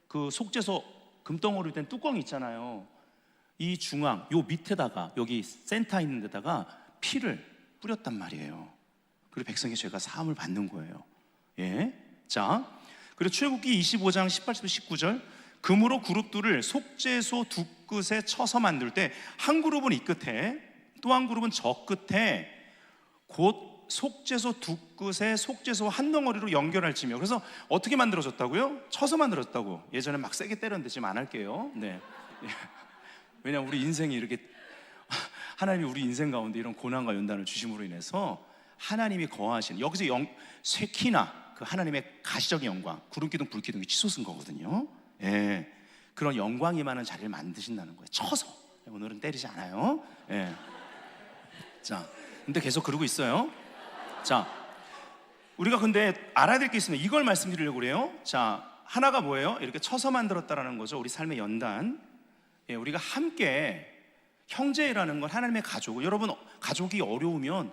그 속죄소 금덩어리 된 뚜껑이 있잖아요. 이 중앙, 요 밑에다가 여기 센터 있는 데다가 피를 뿌렸단 말이에요. 그리고 백성의 죄가 사함을 받는 거예요. 예. 자, 그리고 출애굽기 25장 18절 19절 금으로 그룹들을 속죄소 두 끝에 쳐서 만들 때 한 그룹은 이 끝에 또 한 그룹은 저 끝에 곧 속죄소 두 끝에 속죄소 한 덩어리로 연결할지며. 그래서 어떻게 만들어졌다고요? 쳐서 만들었다고. 예전에 막 세게 때렸는데 지금 안 할게요. 네. 왜냐하면 우리 인생이 이렇게 하나님이 우리 인생 가운데 이런 고난과 연단을 주심으로 인해서 하나님이 거하시는 여기서 쇠키나 그 하나님의 가시적인 영광, 구름기둥 불기둥이 치솟은 거거든요. 예, 그런 영광이 많은 자리를 만드신다는 거예요. 쳐서. 오늘은 때리지 않아요. 예. 자, 근데 계속 그러고 있어요. 자, 우리가 근데 알아야 될 게 있습니다. 이걸 말씀드리려고 그래요. 자, 하나가 뭐예요? 이렇게 쳐서 만들었다라는 거죠. 우리 삶의 연단. 예, 우리가 함께 형제라는 건 하나님의 가족. 여러분, 가족이 어려우면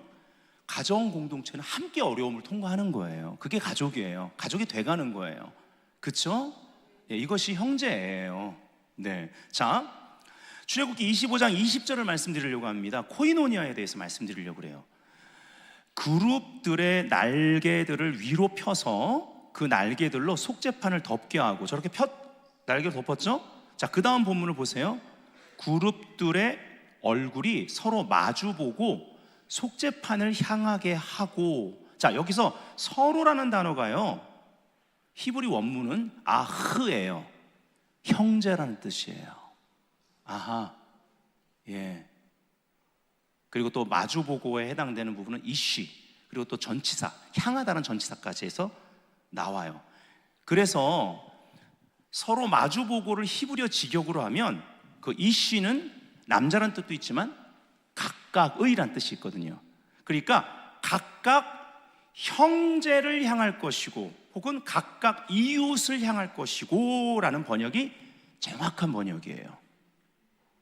가정 공동체는 함께 어려움을 통과하는 거예요. 그게 가족이에요. 가족이 돼가는 거예요. 그렇죠? 예, 이것이 형제예요. 네, 자, 출애굽기 25장 20절을 말씀드리려고 합니다. 코이노니아에 대해서 말씀드리려고 그래요. 그룹들의 날개들을 위로 펴서 그 날개들로 속죄판을 덮게 하고 저렇게 날개를 덮었죠? 자, 그 다음 본문을 보세요. 그룹들의 얼굴이 서로 마주보고 속죄판을 향하게 하고. 자, 여기서 서로라는 단어가요, 히브리 원문은 아흐예요. 형제라는 뜻이에요. 아하. 예. 그리고 또 마주보고에 해당되는 부분은 이쉬, 그리고 또 전치사, 향하다는 전치사까지 해서 나와요. 그래서 서로 마주보고를 히브리어 직역으로 하면 그 이쉬는 남자란 뜻도 있지만 각각의란 뜻이 있거든요. 그러니까 각각 형제를 향할 것이고 혹은 각각 이웃을 향할 것이고 라는 번역이 정확한 번역이에요.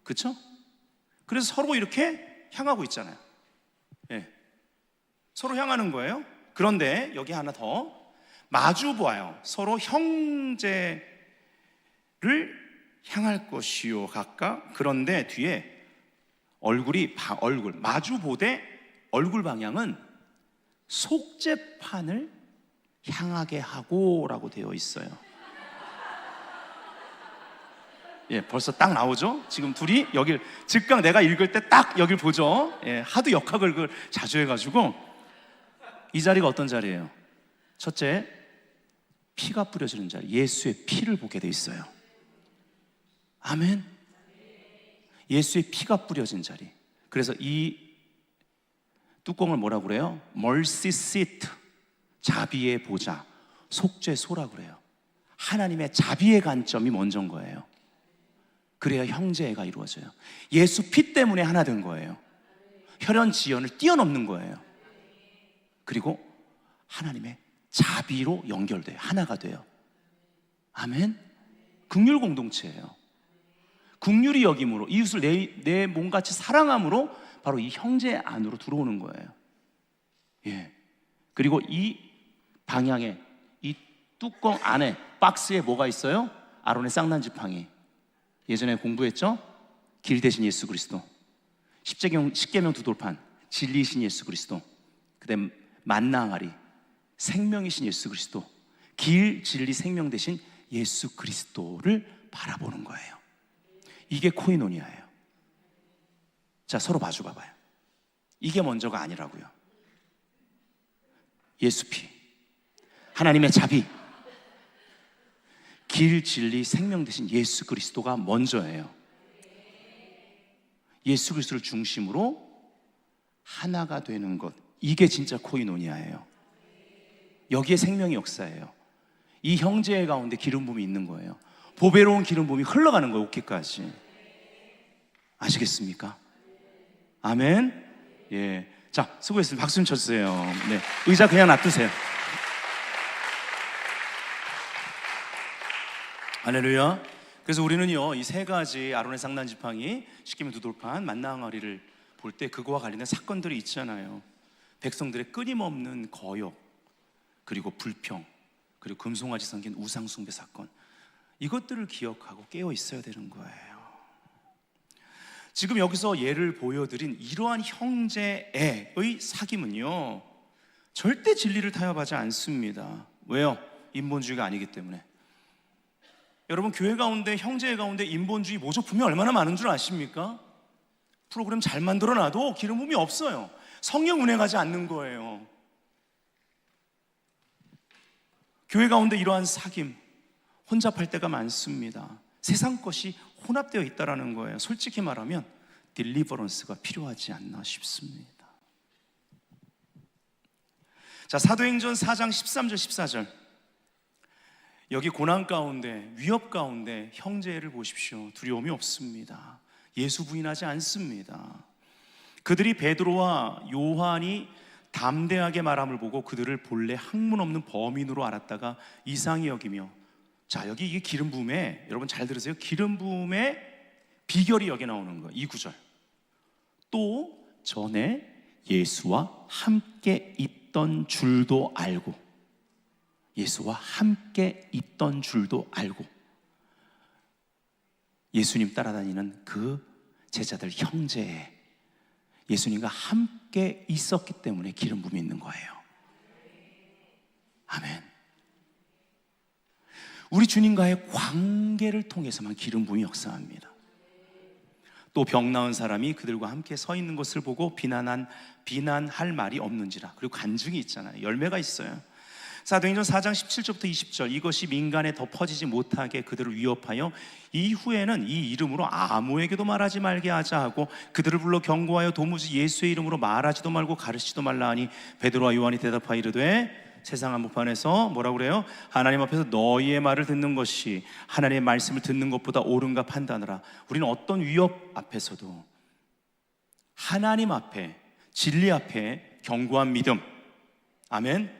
그렇죠? 그래서 서로 이렇게 향하고 있잖아요. 예. 서로 향하는 거예요. 그런데 여기 하나 더 마주 보아요. 서로 형제를 향할 것이요 각각. 그런데 뒤에 얼굴 마주 보되 얼굴 방향은 속죄판을 향하게 하고라고 되어 있어요. 예, 벌써 딱 나오죠? 지금 둘이 여길 즉각 내가 읽을 때 딱 여길 보죠? 예, 하도 역학을 자주 해가지고. 이 자리가 어떤 자리예요? 첫째, 피가 뿌려지는 자리, 예수의 피를 보게 돼 있어요. 아멘. 예수의 피가 뿌려진 자리. 그래서 이 뚜껑을 뭐라고 그래요? Mercy seat, 자비의 보좌, 속죄소라고 그래요. 하나님의 자비의 관점이 먼저인 거예요. 그래야 형제애가 이루어져요. 예수 피 때문에 하나 된 거예요. 혈연 지연을 뛰어넘는 거예요. 그리고 하나님의 자비로 연결돼요. 하나가 돼요. 아멘. 긍휼 공동체예요. 긍휼이 여김으로 이웃을 내 몸같이 사랑함으로 바로 이 형제 안으로 들어오는 거예요. 예. 그리고 이 방향에 이 뚜껑 안에 박스에 뭐가 있어요? 아론의 쌍난 지팡이. 예전에 공부했죠? 길 대신 예수 그리스도, 십계명 두 돌판, 진리이신 예수 그리스도, 그다음 만나 항아리, 생명이신 예수 그리스도, 길, 진리, 생명 대신 예수 그리스도를 바라보는 거예요. 이게 코이노니아예요. 자, 서로 마주 봐봐요. 이게 먼저가 아니라고요. 예수 피, 하나님의 자비, 길, 진리, 생명 대신 예수 그리스도가 먼저예요. 예수 그리스도를 중심으로 하나가 되는 것, 이게 진짜 코이노니아예요. 여기에 생명의 역사예요. 이 형제 가운데 기름 부음이 있는 거예요. 보배로운 기름 부음이 흘러가는 거예요. 옷깃까지. 아시겠습니까? 아멘. 예. 자, 수고했습니다. 박수 좀 쳐주세요. 네. 의자 그냥 놔두세요. 할렐루야. 그래서 우리는요, 이 세 가지 아론의 쌍난 지팡이, 십계명 두 돌판, 만나 항아리를 볼 때 그거와 관련된 사건들이 있잖아요. 백성들의 끊임없는 거역, 그리고 불평, 그리고 금송아지 섬긴 우상 숭배 사건. 이것들을 기억하고 깨어 있어야 되는 거예요. 지금 여기서 예를 보여드린 이러한 형제의 사귐은요, 절대 진리를 타협하지 않습니다. 왜요? 인본주의가 아니기 때문에. 여러분, 교회 가운데, 형제 가운데 인본주의 모조품이 얼마나 많은 줄 아십니까? 프로그램 잘 만들어놔도 기름 부음이 없어요. 성령 운행하지 않는 거예요. 교회 가운데 이러한 사귐, 혼잡할 때가 많습니다. 세상 것이 혼합되어 있다는 거예요. 솔직히 말하면 딜리버런스가 필요하지 않나 싶습니다. 자, 사도행전 4장 13절 14절, 여기 고난 가운데, 위협 가운데 형제를 보십시오. 두려움이 없습니다. 예수 부인하지 않습니다. 그들이 베드로와 요한이 담대하게 말함을 보고 그들을 본래 학문 없는 범인으로 알았다가 이상히 여기며, 자, 여기 이게 기름 부음에, 여러분 잘 들으세요. 기름 부음의 비결이 여기 나오는 거예요. 이 구절. 또 전에 예수와 함께 있던 줄도 알고, 예수와 함께 있던 줄도 알고, 예수님 따라다니는 그 제자들 형제에 예수님과 함께 있었기 때문에 기름 부음이 있는 거예요. 아멘. 우리 주님과의 관계를 통해서만 기름 부음이 역사합니다. 또 병 나은 사람이 그들과 함께 서 있는 것을 보고 비난할 말이 없는지라. 그리고 간증이 있잖아요. 열매가 있어요. 사도행전 4장 17절부터 20절, 이것이 민간에 더 퍼지지 못하게 그들을 위협하여 이후에는 이 이름으로 아무에게도 말하지 말게 하자 하고 그들을 불러 경고하여 도무지 예수의 이름으로 말하지도 말고 가르치지도 말라 하니, 베드로와 요한이 대답하여 이르되, 세상 한복판에서 뭐라고 그래요? 하나님 앞에서 너희의 말을 듣는 것이 하나님의 말씀을 듣는 것보다 옳은가 판단하라. 우리는 어떤 위협 앞에서도 하나님 앞에, 진리 앞에 견고한 믿음, 아멘,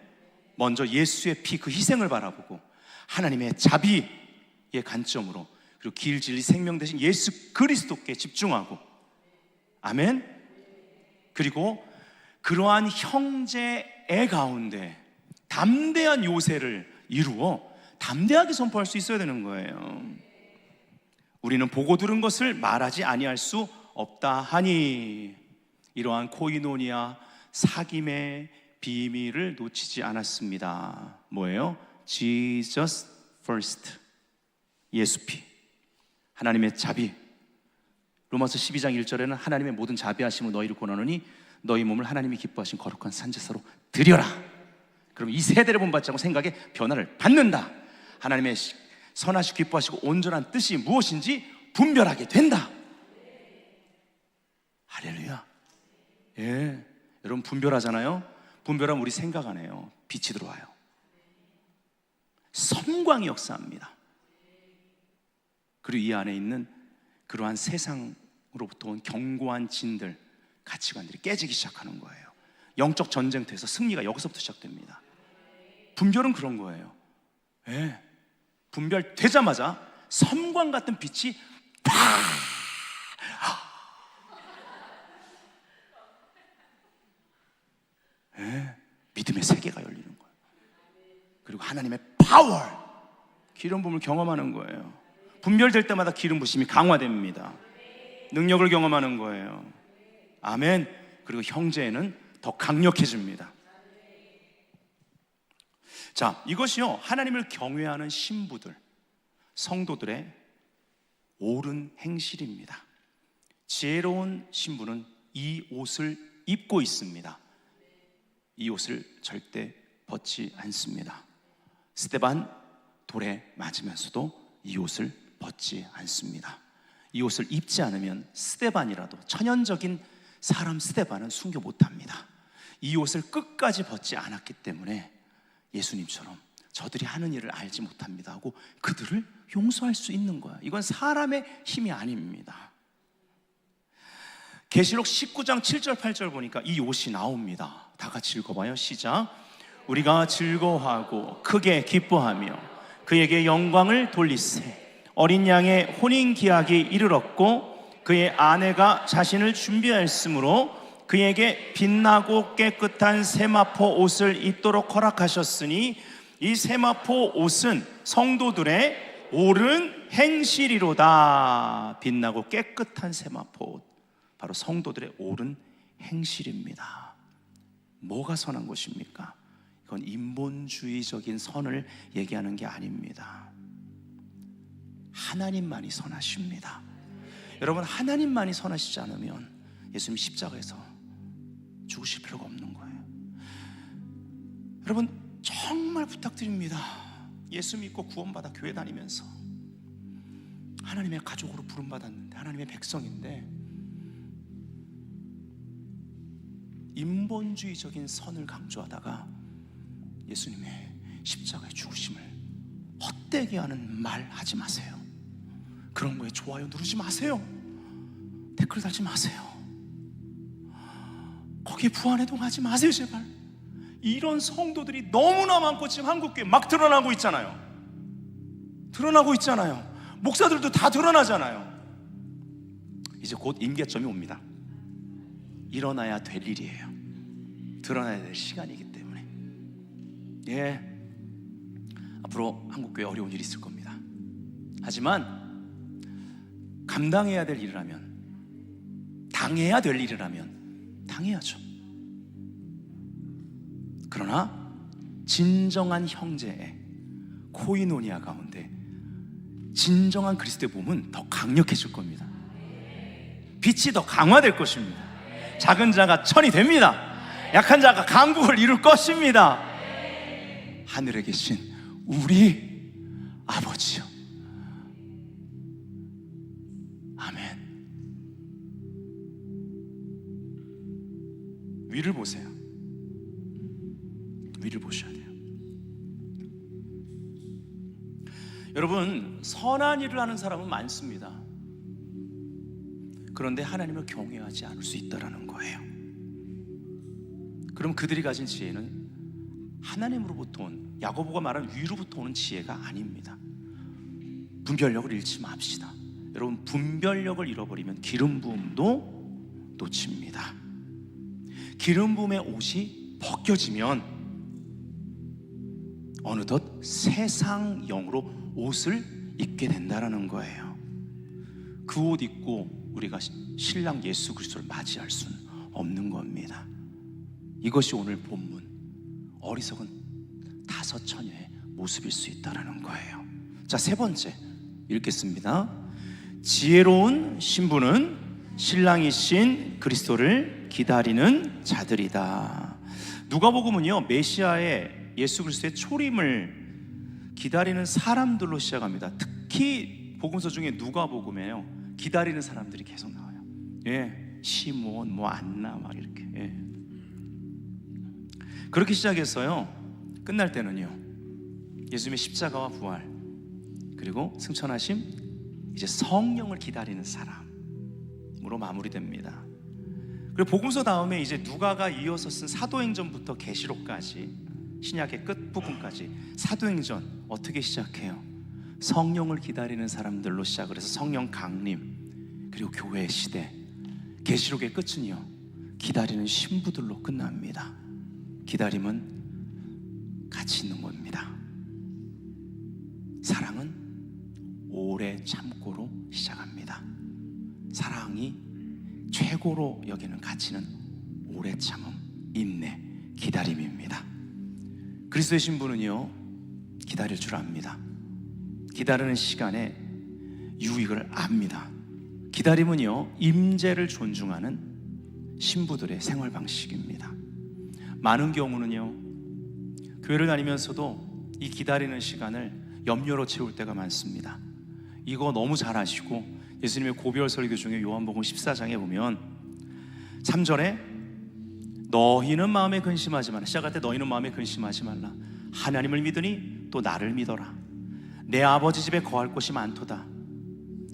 먼저 예수의 피, 그 희생을 바라보고 하나님의 자비의 관점으로, 그리고 길, 진리, 생명 되신 예수 그리스도께 집중하고, 아멘. 그리고 그러한 형제의 가운데 담대한 요새를 이루어 담대하게 선포할 수 있어야 되는 거예요. 우리는 보고 들은 것을 말하지 아니할 수 없다 하니, 이러한 코이노니아 사귐의 비밀을 놓치지 않았습니다. 뭐예요? Jesus first. 예수 피, 하나님의 자비. 로마서 12장 1절에는 하나님의 모든 자비하심을 너희를 권하노니 너희 몸을 하나님이 기뻐하신 거룩한 산제사로 드려라. 그럼 이 세대를 본받지 않고 생각에 변화를 받는다. 하나님의 선하시고 기뻐하시고 온전한 뜻이 무엇인지 분별하게 된다. 할렐루야. 예, 여러분 분별하잖아요. 분별하면 우리 생각 안에요, 빛이 들어와요. 섬광이 역사합니다. 그리고 이 안에 있는 그러한 세상으로부터 온 견고한 진들, 가치관들이 깨지기 시작하는 거예요. 영적 전쟁터에서 승리가 여기서부터 시작됩니다. 분별은 그런 거예요. 예. 분별되자마자 섬광 같은 빛이 팍! 예. 믿음의 세계가 열리는 거예요. 그리고 하나님의 파워, 기름 부음을 경험하는 거예요. 분별될 때마다 기름 부심이 강화됩니다. 능력을 경험하는 거예요. 아멘. 그리고 형제는 더 강력해집니다. 자, 이것이요, 하나님을 경외하는 신부들, 성도들의 옳은 행실입니다. 지혜로운 신부는 이 옷을 입고 있습니다. 이 옷을 절대 벗지 않습니다. 스데반 돌에 맞으면서도 이 옷을 벗지 않습니다. 이 옷을 입지 않으면 스데반이라도, 천연적인 사람 스데반은 순교 못합니다. 이 옷을 끝까지 벗지 않았기 때문에 예수님처럼 저들이 하는 일을 알지 못합니다 하고 그들을 용서할 수 있는 거야. 이건 사람의 힘이 아닙니다. 계시록 19장 7절 8절 보니까 이 옷이 나옵니다. 다 같이 읽어봐요. 시작. 우리가 즐거워하고 크게 기뻐하며 그에게 영광을 돌리세. 어린 양의 혼인기약이 이르렀고 그의 아내가 자신을 준비하였으므로 그에게 빛나고 깨끗한 세마포 옷을 입도록 허락하셨으니 이 세마포 옷은 성도들의 옳은 행실이로다. 빛나고 깨끗한 세마포, 바로 성도들의 옳은 행실입니다. 뭐가 선한 것입니까? 이건 인본주의적인 선을 얘기하는 게 아닙니다. 하나님만이 선하십니다. 여러분, 하나님만이 선하시지 않으면 예수님 십자가에서 죽으실 필요가 없는 거예요. 여러분, 정말 부탁드립니다. 예수 믿고 구원받아 교회 다니면서 하나님의 가족으로 부름받았는데, 하나님의 백성인데 인본주의적인 선을 강조하다가 예수님의 십자가의 죽으심을 헛되게 하는 말 하지 마세요. 그런 거에 좋아요 누르지 마세요. 댓글 달지 마세요. 거기에 부안해동하지 마세요, 제발. 이런 성도들이 너무나 많고 지금 한국교회 막 드러나고 있잖아요. 목사들도 다 드러나잖아요. 이제 곧 임계점이 옵니다. 일어나야 될 일이에요. 드러나야 될 시간이기 때문에. 앞으로 한국교회 어려운 일이 있을 겁니다. 하지만 감당해야 될 일이라면, 당해야 될 일이라면 당해야죠. 그러나 진정한 형제의 코이노니아 가운데 진정한 그리스도의 몸은 더 강력해질 겁니다. 빛이 더 강화될 것입니다. 작은 자가 천이 됩니다. 약한 자가 강국을 이룰 것입니다. 하늘에 계신 우리 아버지요. 아멘. 위를 보세요. 위를 보셔야 돼요. 여러분, 선한 일을 하는 사람은 많습니다. 그런데 하나님을 경외하지 않을 수 있다라는 거예요. 그럼 그들이 가진 지혜는 하나님으로부터 온, 야고보가 말한 위로부터 오는 지혜가 아닙니다. 분별력을 잃지 맙시다. 여러분, 분별력을 잃어버리면 기름 부음도 놓칩니다. 기름 부음의 옷이 벗겨지면 어느덧 세상영으로 옷을 입게 된다는 거예요. 그 옷 입고 우리가 신랑 예수 그리스도를 맞이할 수는 없는 겁니다. 이것이 오늘 본문, 어리석은 5 처녀의 모습일 수 있다는 거예요. 자, 3번째 읽겠습니다. 지혜로운 신부는 신랑이신 그리스도를 기다리는 자들이다. 누가복음은요, 메시아의 예수 그리스도의 초림을 기다리는 사람들로 시작합니다. 특히 복음서 중에 누가복음에요, 기다리는 사람들이 계속 나와요. 시몬, 안나 막 이렇게. 그렇게 시작했어요. 끝날 때는요, 예수님의 십자가와 부활, 그리고 승천하심, 이제 성령을 기다리는 사람으로 마무리됩니다. 그리고 복음서 다음에 이제 누가가 이어서 쓴 사도행전부터 계시록까지, 신약의 끝부분까지 사도행전 어떻게 시작해요? 성령을 기다리는 사람들로 시작을 해서 성령 강림, 그리고 교회 시대, 계시록의 끝은요, 기다리는 신부들로 끝납니다. 기다림은 가치 있는 겁니다. 사랑은 오래 참고로 시작합니다. 사랑이 최고로 여기는 가치는 오래 참음, 인내, 기다림입니다. 그리스도의 신부는요, 기다릴 줄 압니다. 기다리는 시간에 유익을 압니다. 기다림은요, 임재를 존중하는 신부들의 생활 방식입니다. 많은 경우는요, 교회를 다니면서도 이 기다리는 시간을 염려로 채울 때가 많습니다. 이거 너무 잘 아시고, 예수님의 고별 설교 중에 요한복음 14장에 보면 3절에 너희는 마음에 근심하지 말라, 시작할 때 너희는 마음에 근심하지 말라, 하나님을 믿으니 또 나를 믿어라. 내 아버지 집에 거할 곳이 많도다.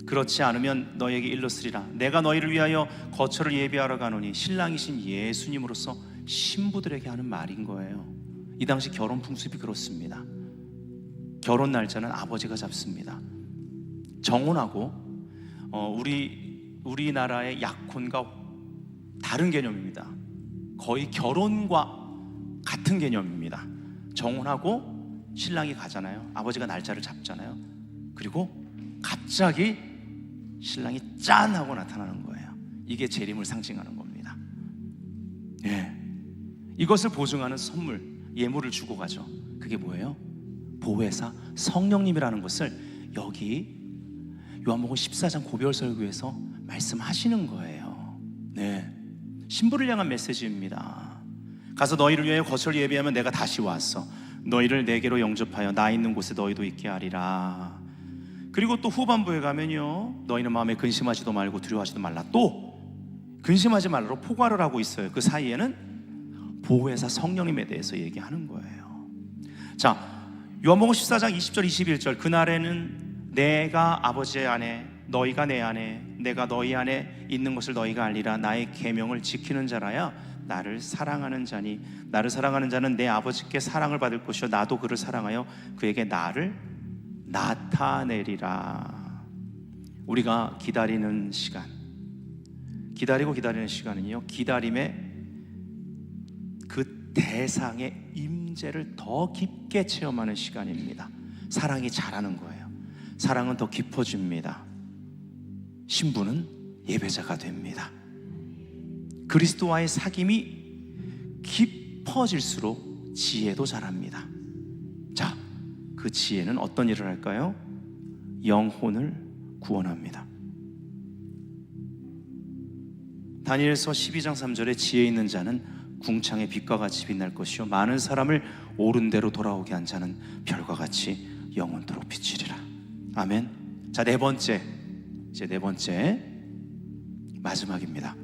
그렇지 않으면 너희에게 일렀으리라. 내가 너희를 위하여 거처를 예비하러 가노니. 신랑이신 예수님으로서 신부들에게 하는 말인 거예요. 이 당시 결혼 풍습이 그렇습니다. 결혼 날짜는 아버지가 잡습니다. 정혼하고 우리나라의 약혼과 다른 개념입니다. 거의 결혼과 같은 개념입니다. 정혼하고 신랑이 가잖아요. 아버지가 날짜를 잡잖아요. 그리고 갑자기 신랑이 짠 하고 나타나는 거예요. 이게 재림을 상징하는 겁니다. 예. 이것을 보증하는 선물, 예물을 주고 가죠. 그게 뭐예요? 보혜사 성령님이라는 것을 여기 요한복음 14장 고별설교에서 말씀하시는 거예요. 네. 신부를 향한 메시지입니다. 가서 너희를 위하여 거처를 예비하면 내가 다시 와서 너희를 내게로 영접하여 나 있는 곳에 너희도 있게 하리라. 그리고 또 후반부에 가면요, 너희는 마음에 근심하지도 말고 두려워하지도 말라. 또 근심하지 말라로 포괄을 하고 있어요. 그 사이에는 보혜사 성령님에 대해서 얘기하는 거예요. 자, 요한복음 14장 20절 21절 그날에는 내가 아버지 안에 너희가 내 안에 내가 너희 안에 있는 것을 너희가 알리라. 나의 계명을 지키는 자라야 나를 사랑하는 자니 나를 사랑하는 자는 내 아버지께 사랑을 받을 것이요 나도 그를 사랑하여 그에게 나를 나타내리라. 우리가 기다리는 시간, 기다리고 기다리는 시간은요, 기다림의 그 대상의 임재를 더 깊게 체험하는 시간입니다. 사랑이 자라는 거예요. 사랑은 더 깊어집니다. 신부는 예배자가 됩니다. 그리스도와의 사귐이 깊어질수록 지혜도 자랍니다. 자, 그 지혜는 어떤 일을 할까요? 영혼을 구원합니다. 다니엘서 12장 3절에 지혜 있는 자는 궁창의 빛과 같이 빛날 것이요 많은 사람을 옳은 대로 돌아오게 한 자는 별과 같이 영원토록 비치리라. 아멘. 자, 네 번째, 이제 네 번째 마지막입니다.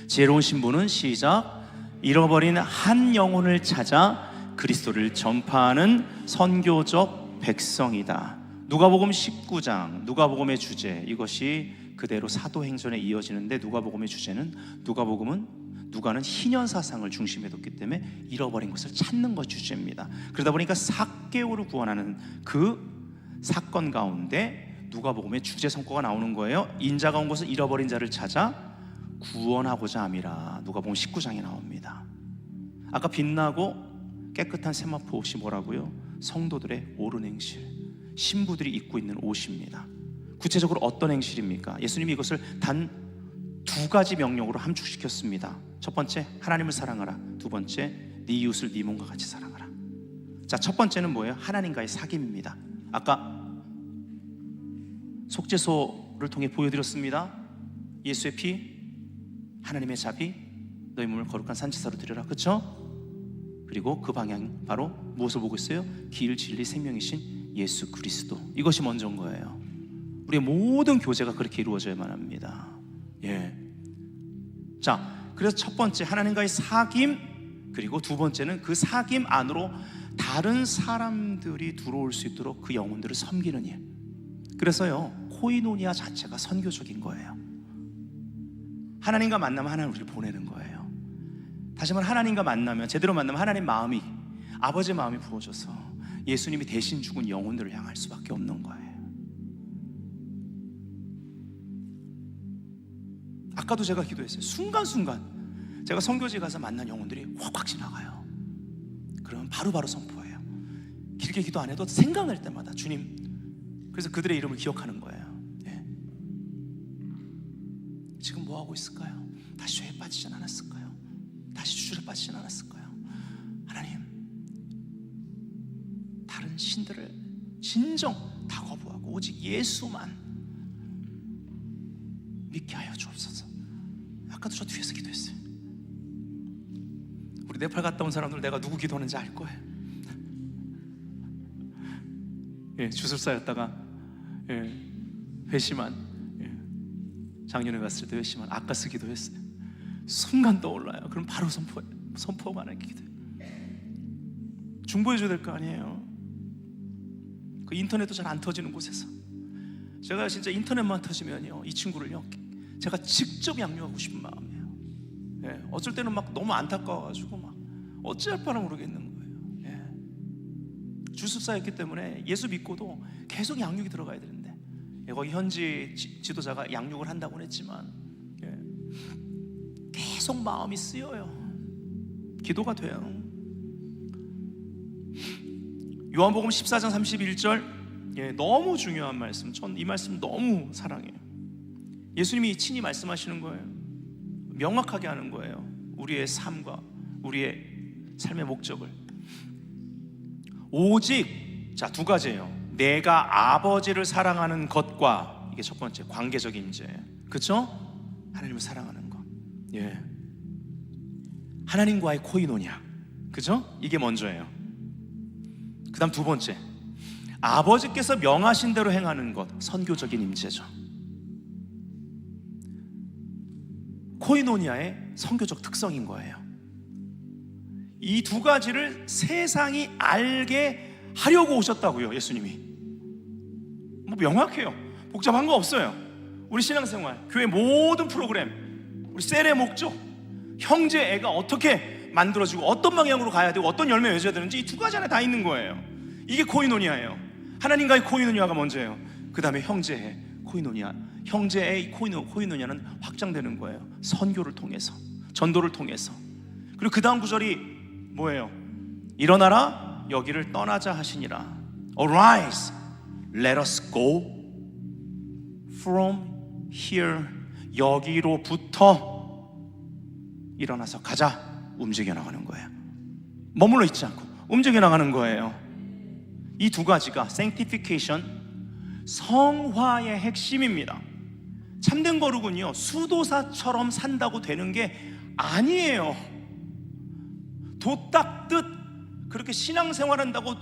지혜로운 신부는 시작, 잃어버린 한 영혼을 찾아 그리스도를 전파하는 선교적 백성이다. 누가복음 19장, 누가복음의 주제, 이것이 그대로 사도행전에 이어지는데 누가복음의 주제는 누가는 희년 사상을 중심에 뒀기 때문에 잃어버린 것을 찾는 것이 주제입니다. 그러다 보니까 삭개오를 구원하는 그 사건 가운데 누가복음의 주제 성과가 나오는 거예요. 인자가 온 것을 잃어버린 자를 찾아 구원하고자 함이라. 누가복음 19장에 나옵니다. 아까 빛나고 깨끗한 세마포 옷이 뭐라고요? 성도들의 옳은 행실, 신부들이 입고 있는 옷입니다. 구체적으로 어떤 행실입니까? 예수님이 이것을 단 두 가지 명령으로 함축시켰습니다. 첫 번째, 하나님을 사랑하라. 두 번째, 네 이웃을 네 몸과 같이 사랑하라. 자, 첫 번째는 뭐예요? 하나님과의 사귐입니다. 아까 속죄소를 통해 보여드렸습니다. 예수의 피, 하나님의 자비, 너희 몸을 거룩한 산지사로 드려라. 그렇죠? 그리고 그 방향 바로 무엇을 보고 있어요? 길, 진리, 생명이신 예수 그리스도. 이것이 먼저인 거예요. 우리의 모든 교제가 그렇게 이루어져야만 합니다. 예. 자, 그래서 첫 번째 하나님과의 사귐, 그리고 두 번째는 그 사귐 안으로 다른 사람들이 들어올 수 있도록 그 영혼들을 섬기는 일. 그래서요, 코이노니아 자체가 선교적인 거예요. 하나님과 만나면 하나님 우리를 보내는 거예요. 다시 한번 하나님과 만나면, 제대로 만나면 하나님 마음이, 아버지의 마음이 부어져서 예수님이 대신 죽은 영혼들을 향할 수밖에 없는 거예요. 아까도 제가 기도했어요. 순간순간 제가 선교지 가서 만난 영혼들이 확확 지나가요. 그러면 바로바로 선포해요. 길게 기도 안 해도 생각날 때마다 주님, 그래서 그들의 이름을 기억하는 거예요. 예. 지금 뭐 하고 있을까요? 다시 죄에 빠지진 않았을까요? 다시 주술에 빠지진 않았을까요? 하나님, 다른 신들을 진정 다 거부하고 오직 예수만 믿게 하여 주옵소서. 아까도 저 뒤에서 기도했어요. 우리 네팔 갔다 온 사람들 내가 누구 기도하는지 알 거예요. 예, 주술사였다가 회심한, 작년에 갔을 때 회심한 아까스 기도했어요. 순간 떠올라요. 그럼 바로 선포하고 안 하게 기도해요. 중보해줘야 될 거 아니에요. 그 인터넷도 잘 안 터지는 곳에서 제가 진짜 인터넷만 터지면요, 이 친구를요 제가 직접 양육하고 싶은 마음이에요. 예, 어쩔 때는 막 너무 안타까워가지고 막 어찌할 바를 모르겠는 거예요. 예. 주술사였기 때문에 예수 믿고도 계속 양육이 들어가야 되는데, 예, 거기 현지 지도자가 양육을 한다고는 했지만, 예, 계속 마음이 쓰여요. 기도가 돼요. 요한복음 14장 31절, 너무 중요한 말씀. 전 이 말씀 너무 사랑해요. 예수님이 친히 말씀하시는 거예요. 명확하게 하는 거예요. 우리의 삶과 우리의 삶의 목적을. 오직 두 가지예요. 내가 아버지를 사랑하는 것과, 이게 첫 번째 관계적 임재예요. 그렇죠? 하나님을 사랑하는 것. 하나님과의 코이노니아. 그렇죠? 이게 먼저예요. 그 다음 두 번째, 아버지께서 명하신 대로 행하는 것, 선교적인 임재죠. 코이노니아의 선교적 특성인 거예요. 이 두 가지를 세상이 알게 하려고 오셨다고요, 예수님이. 뭐 명확해요. 복잡한 거 없어요. 우리 신앙생활, 교회 모든 프로그램, 우리 셀의 목적, 형제 애가 어떻게 만들어지고 어떤 방향으로 가야 되고 어떤 열매 맺어야 되는지 이 두 가지 안에 다 있는 거예요. 이게 코이노니아예요. 하나님과의 코이노니아가 먼저예요. 그 다음에 형제의 코이노니아. 형제의 코이노니아는 확장되는 거예요. 선교를 통해서, 전도를 통해서. 그리고 그 다음 구절이 뭐예요? 일어나라, 여기를 떠나자 하시니라. Arise, let us go from here. 여기로부터 일어나서 가자. 움직여 나가는 거예요. 머물러 있지 않고 움직여 나가는 거예요. 이 두 가지가 sanctification, 성화의 핵심입니다. 참된 거룩은요, 수도사처럼 산다고 되는 게 아니에요. 도 닦듯 그렇게 신앙생활한다고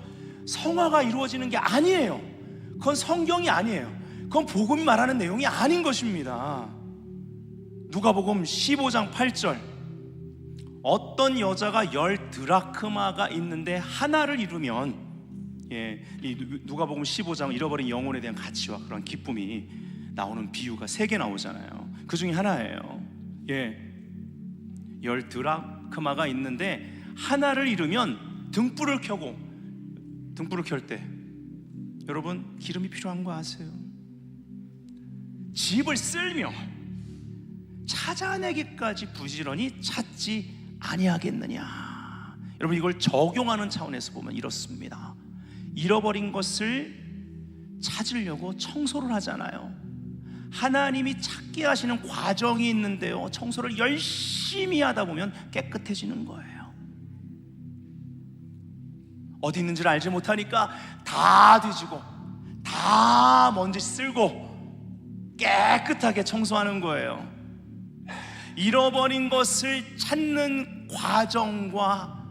성화가 이루어지는 게 아니에요. 그건 성경이 아니에요. 그건 복음이 말하는 내용이 아닌 것입니다. 누가복음 15장 8절, 어떤 여자가 10 드라크마가 있는데 하나를 잃으면, 이 누가복음 15장 잃어버린 영혼에 대한 가치와 그런 기쁨이 나오는 비유가 3개 나오잖아요. 그 중에 하나예요. 10 드라크마가 있는데 하나를 잃으면 등불을 켜고, 등불을 켤 때 여러분 기름이 필요한 거 아세요? 집을 쓸며 찾아내기까지 부지런히 찾지 아니하겠느냐. 여러분 이걸 적용하는 차원에서 보면 이렇습니다. 잃어버린 것을 찾으려고 청소를 하잖아요. 하나님이 찾게 하시는 과정이 있는데요, 청소를 열심히 하다 보면 깨끗해지는 거예요. 어디 있는지를 알지 못하니까 다 뒤지고 다 먼지 쓸고 깨끗하게 청소하는 거예요. 잃어버린 것을 찾는 과정과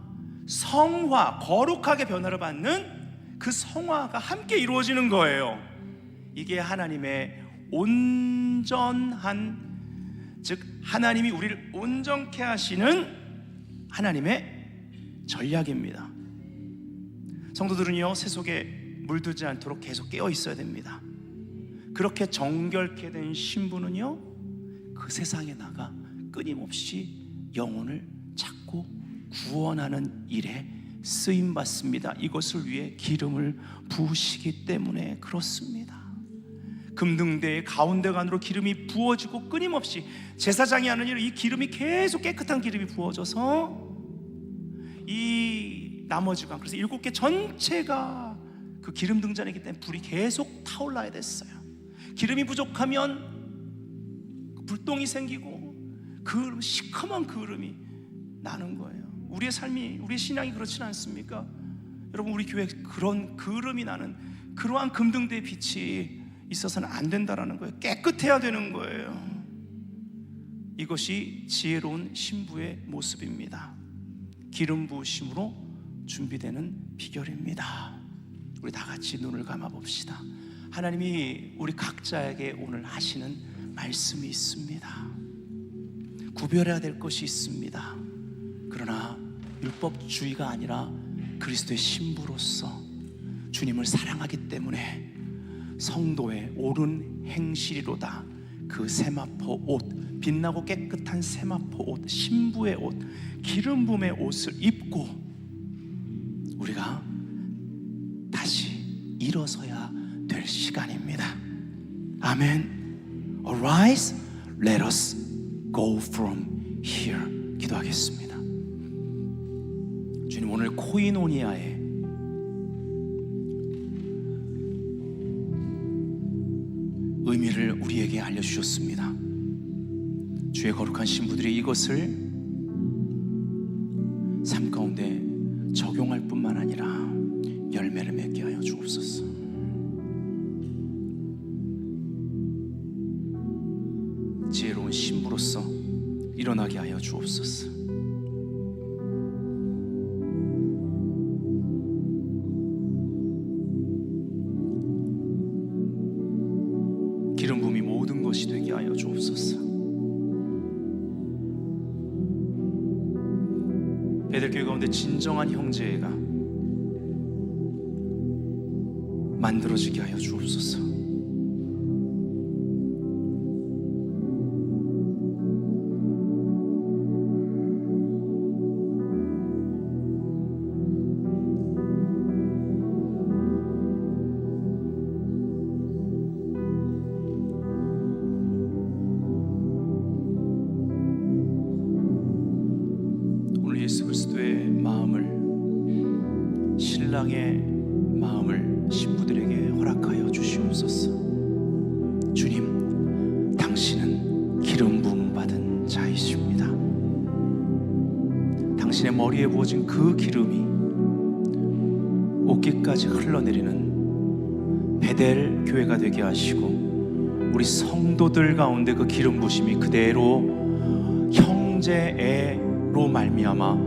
성화, 거룩하게 변화를 받는 그 성화가 함께 이루어지는 거예요. 이게 하나님의 온전한, 즉 하나님이 우리를 온전케 하시는 하나님의 전략입니다. 성도들은요, 세속에 물들지 않도록 계속 깨어 있어야 됩니다. 그렇게 정결케 된 신부는요, 그 세상에 나가 끊임없이 영혼을 찾고 구원하는 일에 쓰임 받습니다. 이것을 위해 기름을 부으시기 때문에 그렇습니다. 금등대의 가운데간으로 기름이 부어지고 끊임없이 제사장이 하는 일은 이 기름이 계속 깨끗한 기름이 부어져서 이 나머지 관, 그래서 7개 전체가 그 기름 등잔이기 때문에 불이 계속 타올라야 됐어요. 기름이 부족하면 불똥이 생기고 그 시커먼 그름이 나는 거예요. 우리의 삶이, 우리의 신앙이 그렇지는 않습니까? 여러분 우리 교회 그런 그름이 나는 그러한 금등대의 빛이 있어서는 안 된다라는 거예요. 깨끗해야 되는 거예요. 이것이 지혜로운 신부의 모습입니다. 기름 부으심으로 준비되는 비결입니다. 우리 다 같이 눈을 감아 봅시다. 하나님이 우리 각자에게 오늘 하시는 말씀이 있습니다. 구별해야 될 것이 있습니다. 그러나 율법주의가 아니라 그리스도의 신부로서 주님을 사랑하기 때문에 성도의 옳은 행실이로다. 그 세마포 옷, 빛나고 깨끗한 세마포 옷, 신부의 옷, 기름 부음의 옷을 입고 우리가 다시 일어서야 될 시간입니다. 아멘. Arise, let us go from here. 기도하겠습니다. 주님, 오늘 코이노니아에 의미를 우리에게 알려주셨습니다. 주의 거룩한 신부들이 이것을 삶 가운데 적용할 뿐만 아니라 열매를 맺게 하여 주옵소서. 지혜로운 신부로서 일어나게 하여 주옵소서. 기름 부음이 모든 것이 되게 하여 주옵소서. 베델교회 가운데 진정한 형제가 만들어지게 하여 주옵소서. 예수 그리스도의 마음을, 신랑의 마음을 신부들에게 허락하여 주시옵소서. 주님, 당신은 기름 부음 받은 자이십니다. 당신의 머리에 부어진 그 기름이 옷깃까지 흘러내리는 베델 교회가 되게 하시고, 우리 성도들 가운데 그 기름 부심이 그대로 형제의 로 말미암아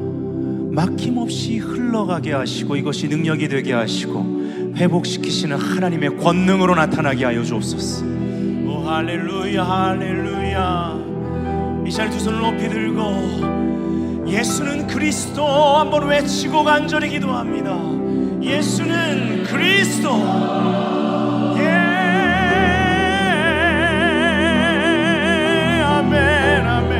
막힘없이 흘러가게 하시고, 이것이 능력이 되게 하시고 회복시키시는 하나님의 권능으로 나타나게 하여 주옵소서. 오 할렐루야, 할렐루야. 이 시간에 두 손을 높이 들고 예수는 그리스도 한번 외치고 간절히 기도합니다. 예수는 그리스도. 아멘, 아멘.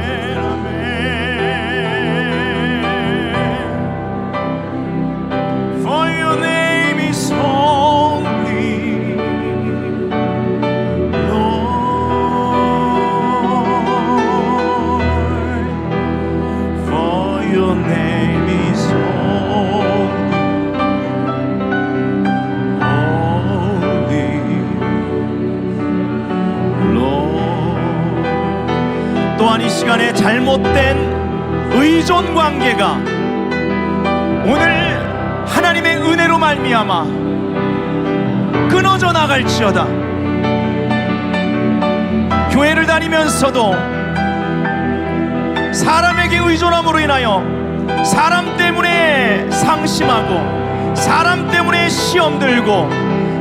또한 이 시간에 잘못된 의존 관계가 오늘 하나님의 은혜로 말미암아 끊어져 나갈지어다. 교회를 다니면서도 사람에게 의존함으로 인하여 사람 때문에 상심하고, 사람 때문에 시험 들고,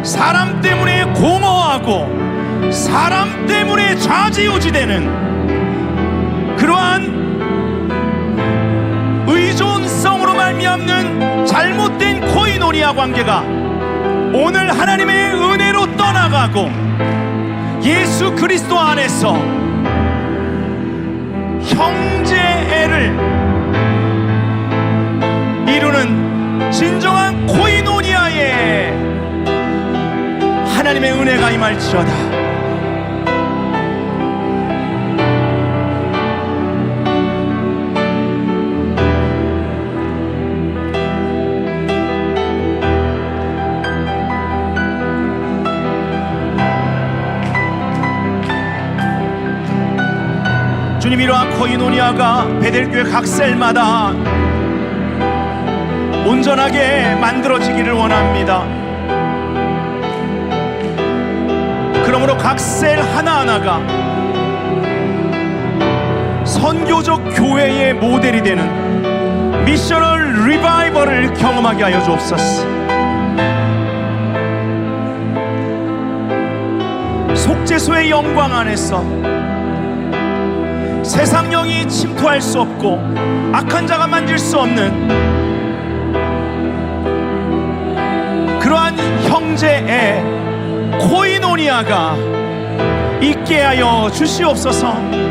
사람 때문에 공허하고, 사람 때문에 좌지우지되는 그러한 의존성으로 말미암는 잘못된 코이노니아 관계가 오늘 하나님의 은혜로 떠나가고 예수 그리스도 안에서 형제애를 이루는 진정한 코이노니아의 하나님의 은혜가 임할지어다. 주님, 이러한 코이노니아가 베델교회 각 셀마다 온전하게 만들어지기를 원합니다. 그러므로 각 셀 하나하나가 선교적 교회의 모델이 되는 미셔널 리바이벌을 경험하게 하여 주옵소서. 속죄소의 영광 안에서 세상 영이 침투할 수 없고 악한 자가 만질 수 없는 그러한 형제의 코이노니아가 있게 하여 주시옵소서.